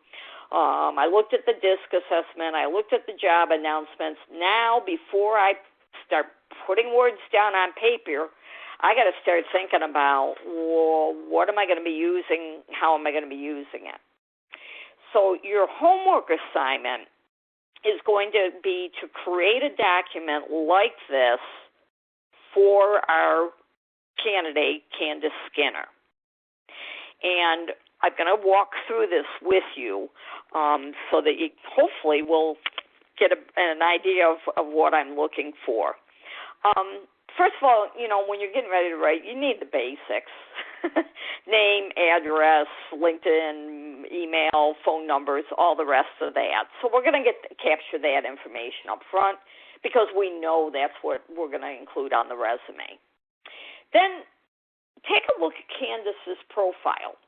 I looked at the DISC assessment. I looked at the job announcements. Now, before I start putting words down on paper, I got to start thinking about, what am I going to be using? How am I going to be using it? So your homework assignment is going to be to create a document like this for our candidate, Candace Skinner. And I'm going to walk through this with you so that you hopefully will get an idea of what I'm looking for. First of all, when you're getting ready to write, you need the basics. Name, address, LinkedIn, email, phone numbers, all the rest of that. So we're going to capture that information up front because we know that's what we're going to include on the resume. Then take a look at Candace's profile,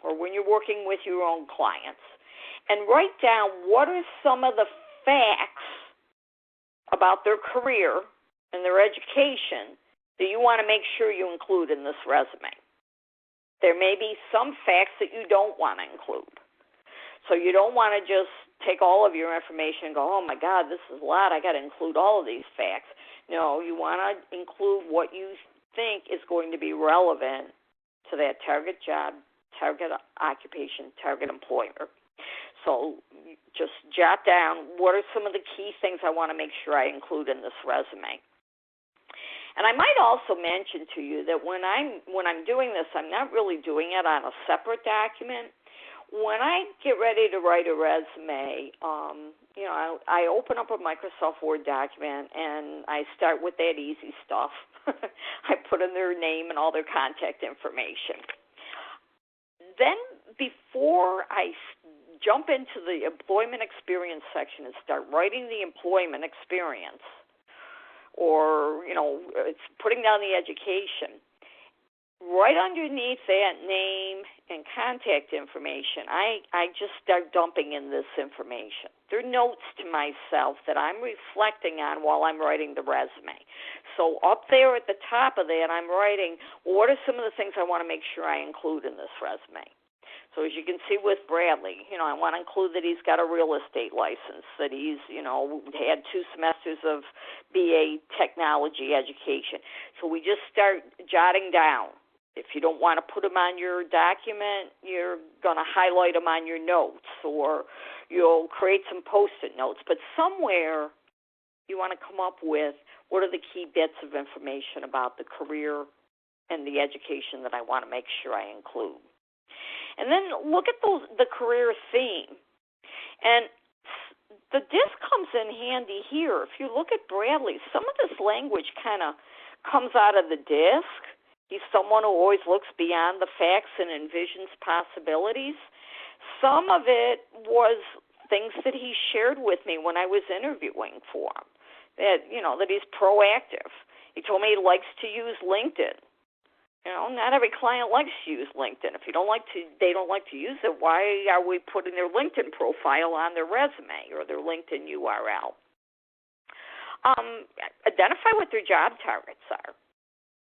or when you're working with your own clients, and write down what are some of the facts about their career and their education that you want to make sure you include in this resume. There may be some facts that you don't want to include. So you don't want to just take all of your information and go, oh, my God, this is a lot. I got to include all of these facts. No, you want to include what you think is going to be relevant to that target job, target occupation, target employer. So just jot down what are some of the key things I want to make sure I include in this resume. And I might also mention to you that when I'm doing this, I'm not really doing it on a separate document. when I get ready to write a resume, I open up a Microsoft Word document and I start with that easy stuff. I put in their name and all their contact information. Then before I jump into the employment experience section and start writing the employment experience, or, it's putting down the education, right underneath that name and contact information, I just start dumping in this information. They're notes to myself that I'm reflecting on while I'm writing the resume. So up there at the top of that, I'm writing, what are some of the things I want to make sure I include in this resume? So as you can see with Bradley, I want to include that he's got a real estate license, that he's, had 2 semesters of BA technology education. So we just start jotting down. If you don't want to put them on your document, you're going to highlight them on your notes, or you'll create some Post-it notes. But somewhere you want to come up with what are the key bits of information about the career and the education that I want to make sure I include. And then look at the career theme. And the DISC comes in handy here. If you look at Bradley, some of this language kind of comes out of the DISC. He's someone who always looks beyond the facts and envisions possibilities. Some of it was things that he shared with me when I was interviewing for him, that he's proactive. He told me he likes to use LinkedIn. Not every client likes to use LinkedIn. If they don't like to use it, why are we putting their LinkedIn profile on their resume or their LinkedIn URL? Identify what their job targets are.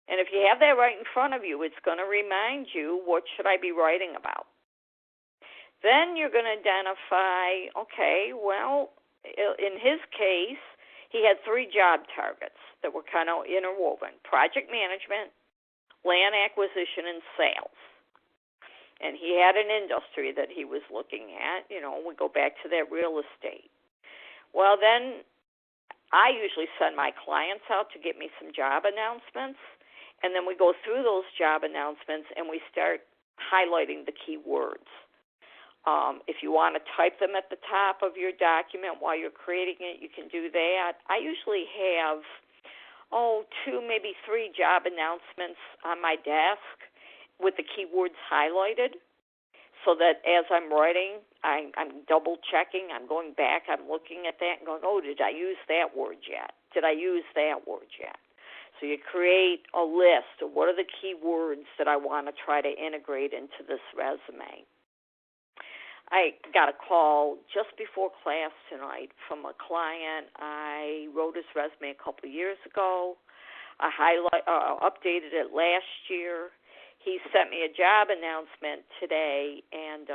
And if you have that right in front of you, it's going to remind you, what should I be writing about? Then you're going to identify, okay, well, in his case, he had 3 job targets that were kind of interwoven: project management, land acquisition, and sales. And he had an industry that he was looking at. We go back to that real estate. Well, then I usually send my clients out to get me some job announcements. And then we go through those job announcements and we start highlighting the key words. If you want to type them at the top of your document while you're creating it, you can do that. I usually have, 2, maybe 3 job announcements on my desk with the keywords highlighted, so that as I'm writing, I'm double-checking, I'm going back, I'm looking at that and going, did I use that word yet? Did I use that word yet? So you create a list of what are the key words that I want to try to integrate into this resume. I got a call just before class tonight from a client. I wrote his resume a couple of years ago. I updated it last year. He sent me a job announcement today, and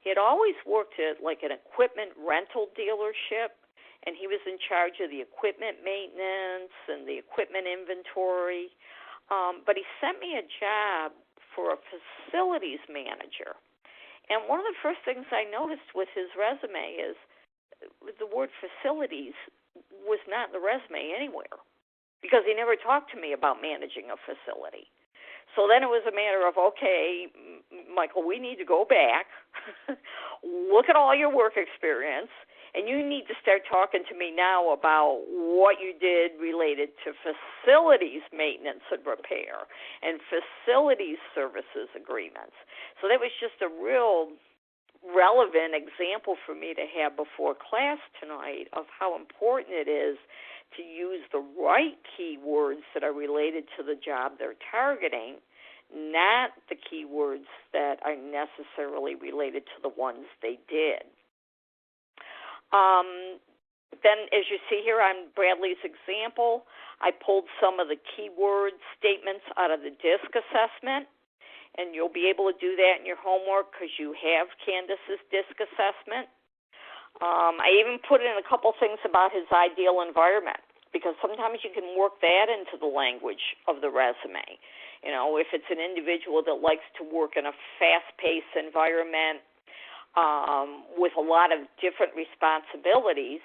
he had always worked at like an equipment rental dealership. And he was in charge of the equipment maintenance and the equipment inventory. But he sent me a job for a facilities manager. And one of the first things I noticed with his resume is the word facilities was not in the resume anywhere, because he never talked to me about managing a facility. So then it was a matter of, okay, Michael, we need to go back, look at all your work experience, and you need to start talking to me now about what you did related to facilities maintenance and repair and facilities services agreements. So that was just a real relevant example for me to have before class tonight of how important it is to use the right keywords that are related to the job they're targeting, not the keywords that are necessarily related to the ones they did. Then, as you see here on Bradley's example, I pulled some of the keyword statements out of the DISC assessment, and you'll be able to do that in your homework because you have Candace's DISC assessment. I even put in a couple things about his ideal environment, because sometimes you can work that into the language of the resume. If it's an individual that likes to work in a fast-paced environment, with a lot of different responsibilities,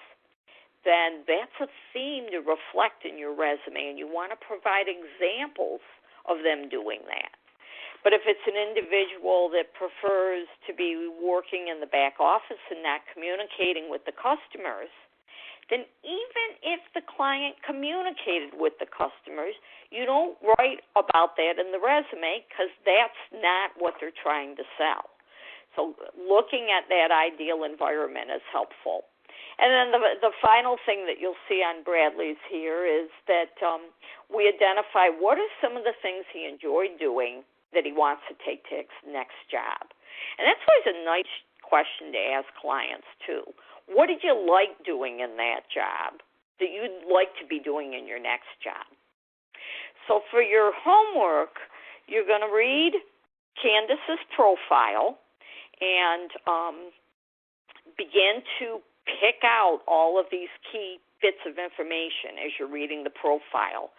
then that's a theme to reflect in your resume, and you want to provide examples of them doing that. But if it's an individual that prefers to be working in the back office and not communicating with the customers, then even if the client communicated with the customers, you don't write about that in the resume because that's not what they're trying to sell. So looking at that ideal environment is helpful. And then the final thing that you'll see on Bradley's here is that we identify what are some of the things he enjoyed doing that he wants to take to his next job. And that's always a nice question to ask clients, too. What did you like doing in that job that you'd like to be doing in your next job? So for your homework, you're going to read Candace's profile and begin to pick out all of these key bits of information as you're reading the profile.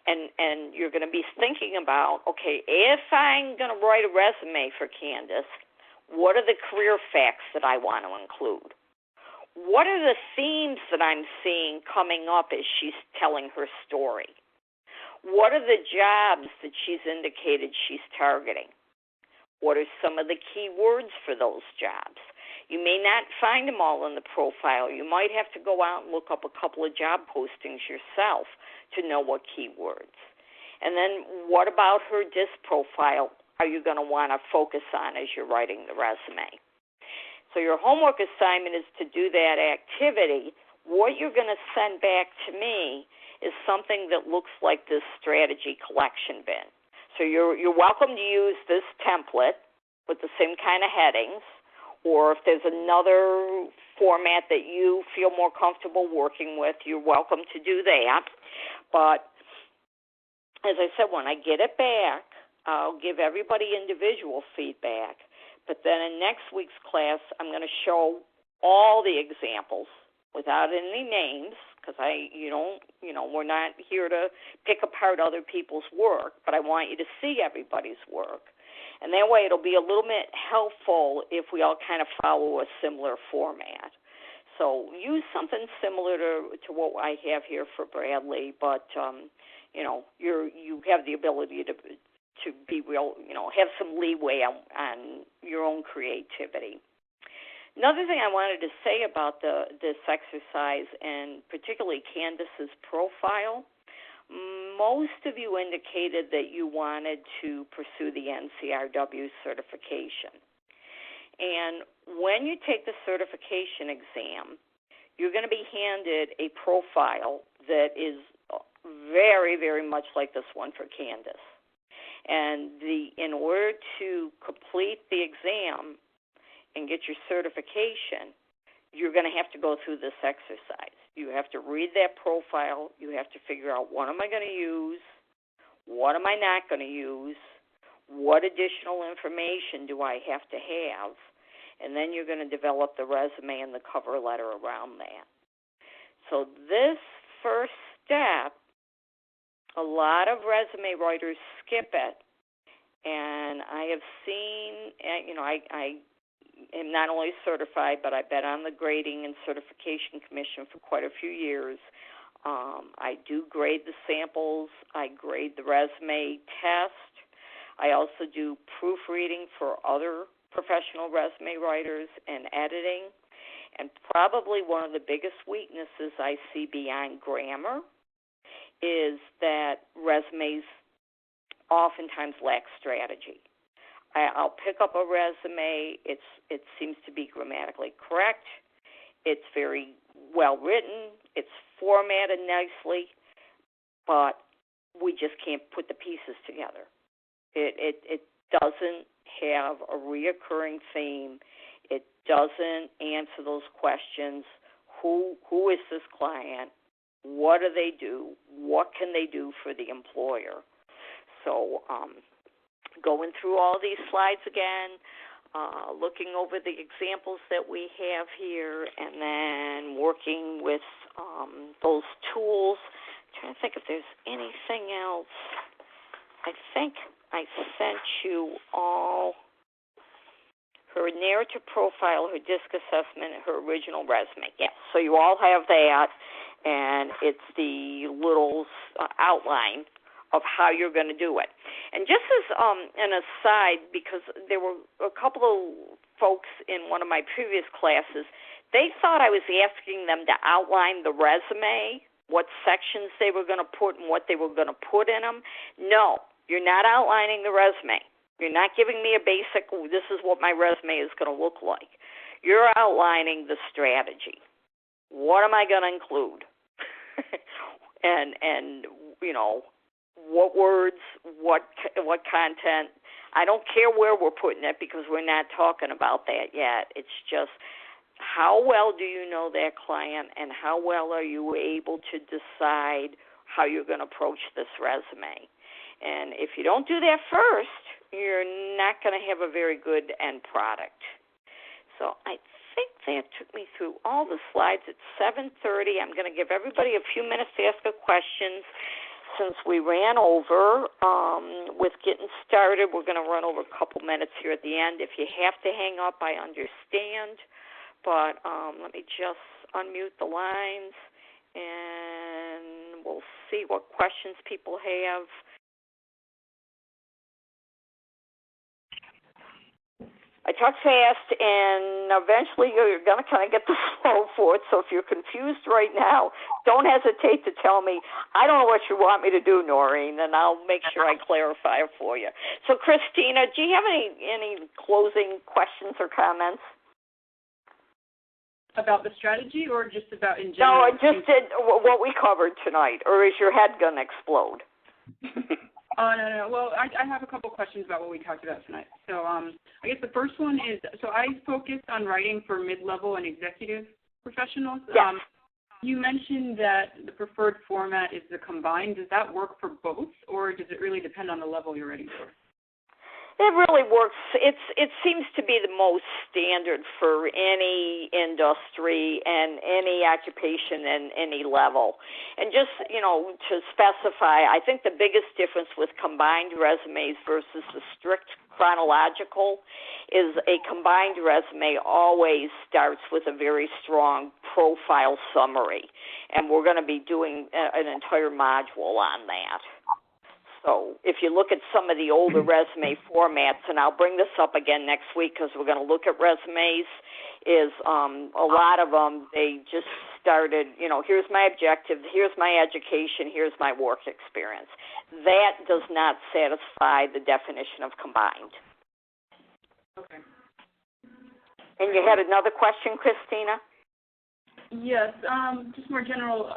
And you're going to be thinking about, okay, if I'm going to write a resume for Candace, what are the career facts that I want to include? What are the themes that I'm seeing coming up as she's telling her story? What are the jobs that she's indicated she's targeting? What are some of the key words for those jobs? You may not find them all in the profile. You might have to go out and look up a couple of job postings yourself to know what keywords. And then what about her DISC profile are you going to want to focus on as you're writing the resume? So your homework assignment is to do that activity. What you're going to send back to me is something that looks like this strategy collection bin. So you're welcome to use this template with the same kind of headings, or if there's another format that you feel more comfortable working with, you're welcome to do that. But as I said, when I get it back, I'll give everybody individual feedback. But then in next week's class, I'm going to show all the examples without any names, because we're not here to pick apart other people's work, but I want you to see everybody's work. And that way it'll be a little bit helpful if we all kind of follow a similar format. So use something similar to what I have here for Bradley, but you have the ability to be real, have some leeway on your own creativity. Another thing I wanted to say about this exercise, and particularly Candace's profile, most of you indicated that you wanted to pursue the NCRW certification. And when you take the certification exam, you're going to be handed a profile that is very, very much like this one for Candace. And in order to complete the exam and get your certification, you're going to have to go through this exercise. You have to read that profile. You have to figure out, what am I going to use? What am I not going to use? What additional information do I have to have? And then you're going to develop the resume and the cover letter around that. So this first step, a lot of resume writers skip it. And I have seen, I am not only certified, but I've been on the Grading and Certification Commission for quite a few years. I do grade the samples. I grade the resume test. I also do proofreading for other professional resume writers and editing. And probably one of the biggest weaknesses I see beyond grammar is that resumes oftentimes lack strategy. I'll pick up a resume. It seems to be grammatically correct. It's very well written. It's formatted nicely, but we just can't put the pieces together. It doesn't have a reoccurring theme. It doesn't answer those questions. Who is this client? What do they do? What can they do for the employer? So going through all these slides again, looking over the examples that we have here, and then working with those tools. I'm trying to think if there's anything else. I think I sent you all her narrative profile, her DISC assessment, and her original resume. Yes, so you all have that, and it's the little outline of how you're going to do it. And just as an aside, because there were a couple of folks in one of my previous classes, they thought I was asking them to outline the resume, what sections they were going to put and what they were going to put in them. No, you're not outlining the resume. You're not giving me a basic, this is what my resume is going to look like. You're outlining the strategy. What am I going to include? and you know, what words, what content. I don't care where we're putting it because we're not talking about that yet. It's just how well do you know that client and how well are you able to decide how you're going to approach this resume. And if you don't do that first, you're not going to have a very good end product. So I think that took me through all the slides. It's 7:30. I'm going to give everybody a few minutes to ask a question. Since we ran over with getting started, we're going to run over a couple minutes here at the end. If you have to hang up, I understand. But let me just unmute the lines, and we'll see what questions people have. I talk fast, and eventually you're going to kind of get the flow for it. So if you're confused right now, don't hesitate to tell me, I don't know what you want me to do, Noreen, and I'll make sure I clarify it for you. So, Christina, do you have any closing questions or comments? About the strategy or just about in general? No, just what we covered tonight, or is your head going to explode? No. Well, I have a couple questions about what we talked about tonight. So I guess the first one is, so I focus on writing for mid-level and executive professionals. Yes. You mentioned that the preferred format is the combined. Does that work for both, or does it really depend on the level you're writing for? It really works. It seems to be the most standard for any industry and any occupation and any level. And just, to specify, I think the biggest difference with combined resumes versus the strict chronological is a combined resume always starts with a very strong profile summary. And we're going to be doing an entire module on that. So if you look at some of the older resume formats, and I'll bring this up again next week because we're going to look at resumes, is a lot of them, they just started, here's my objective, here's my education, here's my work experience. That does not satisfy the definition of combined. Okay. And you had another question, Christina? Yes, just more general.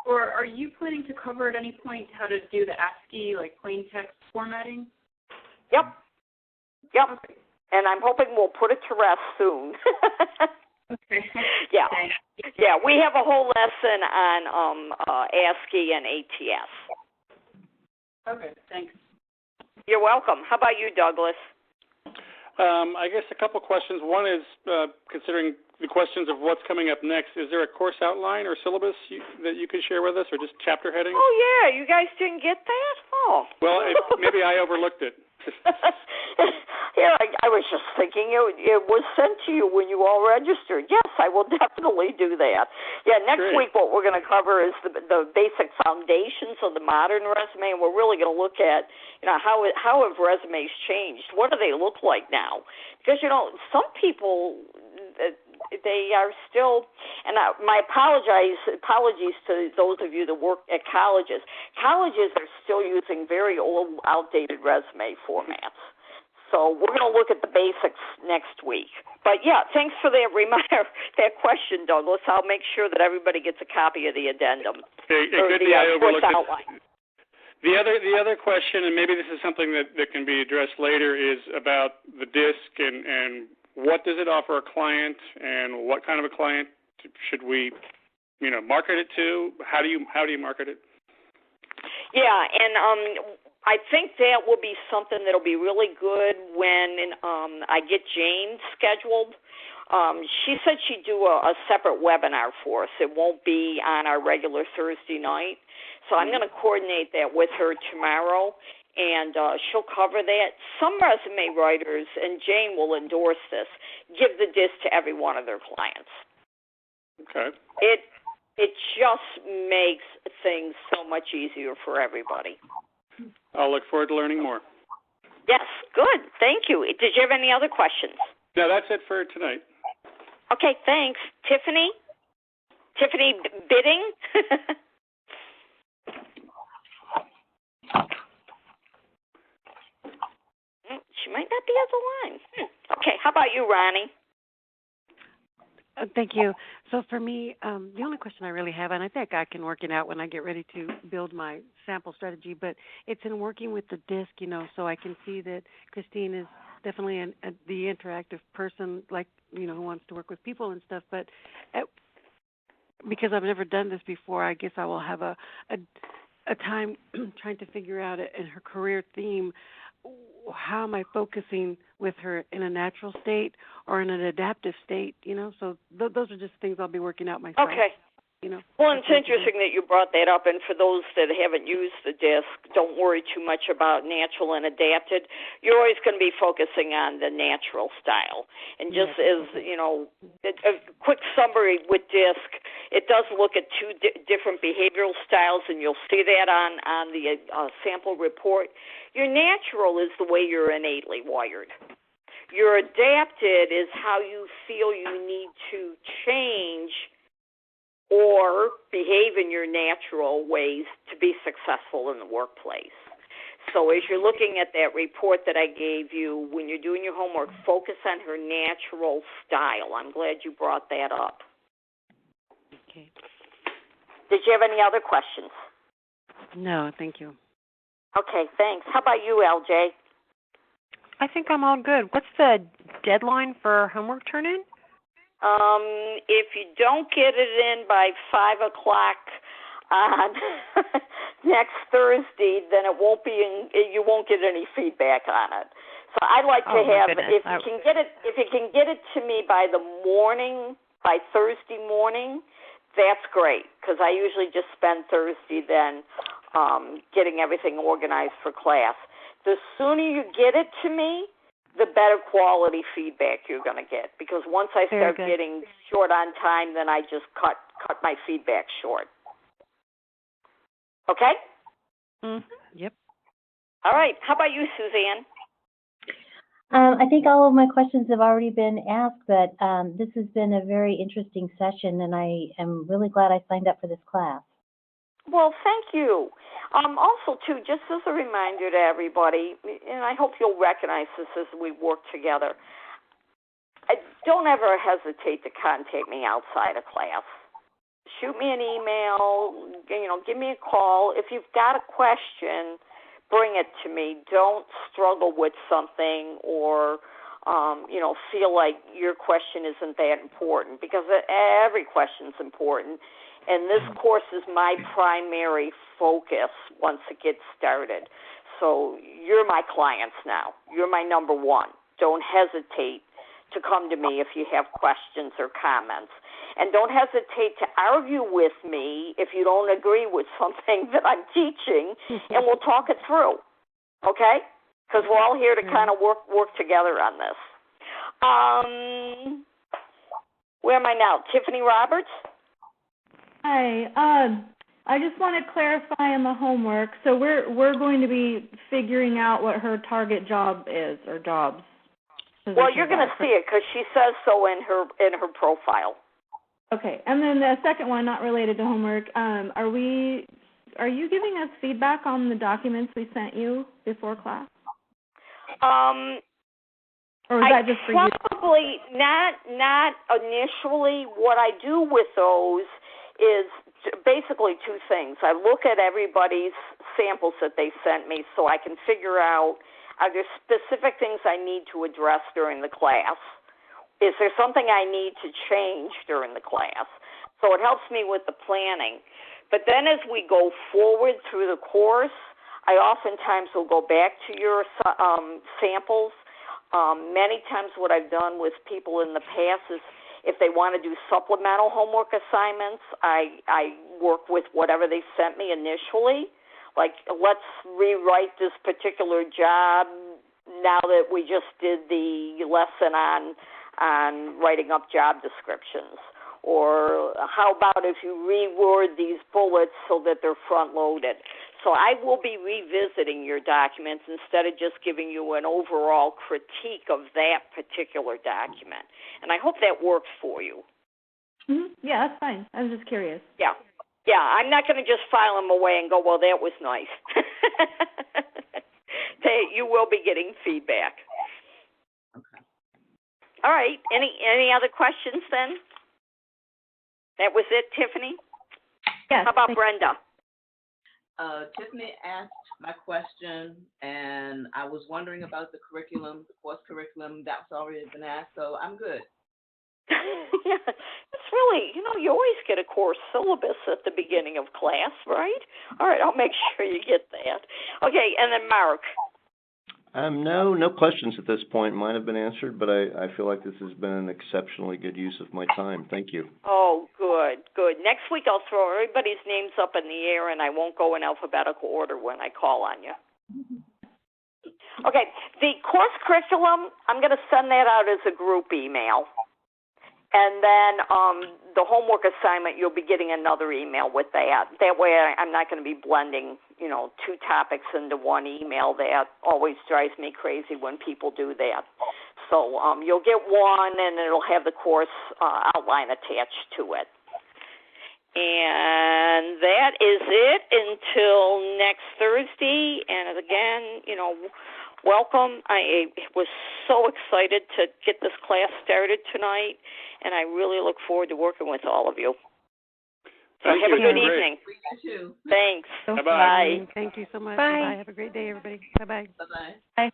Or are you planning to cover at any point how to do the ASCII, like plain text formatting? Yep. Okay. And I'm hoping we'll put it to rest soon. Okay. Yeah. Yeah, we have a whole lesson on ASCII and ATS. Okay, thanks. You're welcome. How about you, Douglas? I guess a couple questions. One is considering the questions of what's coming up next. Is there a course outline or syllabus that you could share with us, or just chapter headings? Oh, yeah. You guys didn't get that? Oh. Well, maybe I overlooked it. Yeah, I was just thinking it was sent to you when you all registered. Yes, I will definitely do that. Yeah, next Great. week what we're going to cover is the basic foundations of the modern resume, and we're really going to look at how have resumes changed? What do they look like now? Because some people they are still, and my apologies to those of you that work at colleges. Colleges are still using very old, outdated resume formats. So we're going to look at the basics next week. But, yeah, thanks for that reminder, that question, Douglas. I'll make sure that everybody gets a copy of the addendum. It could be I overlooked it. Outline. The other question, and maybe this is something that can be addressed later, is about the DISC and what does it offer a client, and what kind of a client should we, market it to? How do you market it? Yeah, and I think that will be something that'll be really good when I get Jane scheduled. She said she'd do a separate webinar for us. It won't be on our regular Thursday night. So I'm going to coordinate that with her tomorrow, and she'll cover that. Some resume writers, and Jane will endorse this, give the DISC to every one of their clients. Okay. It just makes things so much easier for everybody. I'll look forward to learning more. Yes, good. Thank you. Did you have any other questions? No, that's it for tonight. Okay, thanks. Tiffany? Tiffany Bidding? She might not be on the line. Okay, how about you, Ronnie? Thank you. So for me, the only question I really have, and I think I can work it out when I get ready to build my sample strategy, but it's in working with the DISC, so I can see that Christine is definitely the interactive person, like, who wants to work with people and stuff, but because I've never done this before, I guess I will have a time trying to figure out in her career theme, how am I focusing with her in a natural state or in an adaptive state, So those are just things I'll be working out myself. Okay. Well, it's interesting that you brought that up, and for those that haven't used the DISC, don't worry too much about natural and adapted. You're always going to be focusing on the natural style. And just as, a quick summary with DISC, it does look at two different behavioral styles, and you'll see that on the sample report. Your natural is the way you're innately wired. Your adapted is how you feel you need to change or behave in your natural ways to be successful in the workplace. So as you're looking at that report that I gave you, when you're doing your homework, focus on her natural style. I'm glad you brought that up. Okay. Did you have any other questions? No, thank you. Okay, thanks. How about you, LJ? I think I'm all good. What's the deadline for homework turn-in? If you don't get it in by 5 o'clock on next Thursday, then it won't be you won't get any feedback on it. So I'd like to have, if you can get it to me by Thursday morning, that's great, because I usually just spend Thursday then getting everything organized for class. The sooner you get it to me, the better quality feedback you're going to get, because once I start getting short on time, then I just cut my feedback short. Okay? Yep. All right. How about you, Suzanne? I think all of my questions have already been asked, but this has been a very interesting session, and I am really glad I signed up for this class. Well, thank you. Also, too, just as a reminder to everybody, and I hope you'll recognize this as we work together, don't ever hesitate to contact me outside of class. Shoot me an email, give me a call. If you've got a question, bring it to me. Don't struggle with something or, feel like your question isn't that important, because every question's important. And this course is my primary focus once it gets started. So you're my clients now. You're my number one. Don't hesitate to come to me if you have questions or comments. And don't hesitate to argue with me if you don't agree with something that I'm teaching, and we'll talk it through, okay? Because we're all here to kind of work together on this. Where am I now? Tiffany Roberts? Hi. I just want to clarify on the homework. So we're going to be figuring out what her target job is, or jobs. Well, you're going to see it because she says so in her profile. Okay. And then the second one, not related to homework. Are you giving us feedback on the documents we sent you before class? Or was that just for you? Probably not initially. What I do with those is basically two things. I look at everybody's samples that they sent me so I can figure out, are there specific things I need to address during the class? Is there something I need to change during the class? So it helps me with the planning. But then as we go forward through the course, I oftentimes will go back to your samples. Many times what I've done with people in the past is if they want to do supplemental homework assignments, I work with whatever they sent me initially. Like, let's rewrite this particular job now that we just did the lesson on writing up job descriptions. Or how about if you reword these bullets so that they're front-loaded? So I will be revisiting your documents instead of just giving you an overall critique of that particular document. And I hope that works for you. Mm-hmm. Yeah, that's fine. I was just curious. Yeah. Yeah, I'm not going to just file them away and go, well, that was nice. You will be getting feedback. Okay. All right. Any other questions then? That was it, Tiffany? Yes. How about Brenda? Tiffany asked my question, and I was wondering about the curriculum, the course curriculum. That's already been asked, so I'm good. Yeah, it's really, you always get a course syllabus at the beginning of class, right? All right, I'll make sure you get that. Okay, and then Mark. No questions at this point. Mine have been answered, but I feel like this has been an exceptionally good use of my time. Thank you. Oh, good. Next week I'll throw everybody's names up in the air, and I won't go in alphabetical order when I call on you. Okay, the course curriculum, I'm going to send that out as a group email. And then the homework assignment, you'll be getting another email with that. That way I'm not going to be blending, two topics into one email. That always drives me crazy when people do that. So you'll get one, and it'll have the course outline attached to it. And that is it until next Thursday. And again, welcome. I was so excited to get this class started tonight, and I really look forward to working with all of you. So Thank have you. a good Great. evening. You too. Thanks. Bye-bye. Bye. Thank you so much. Bye. Bye. Have a great day, everybody. Bye-bye. Bye-bye. Bye.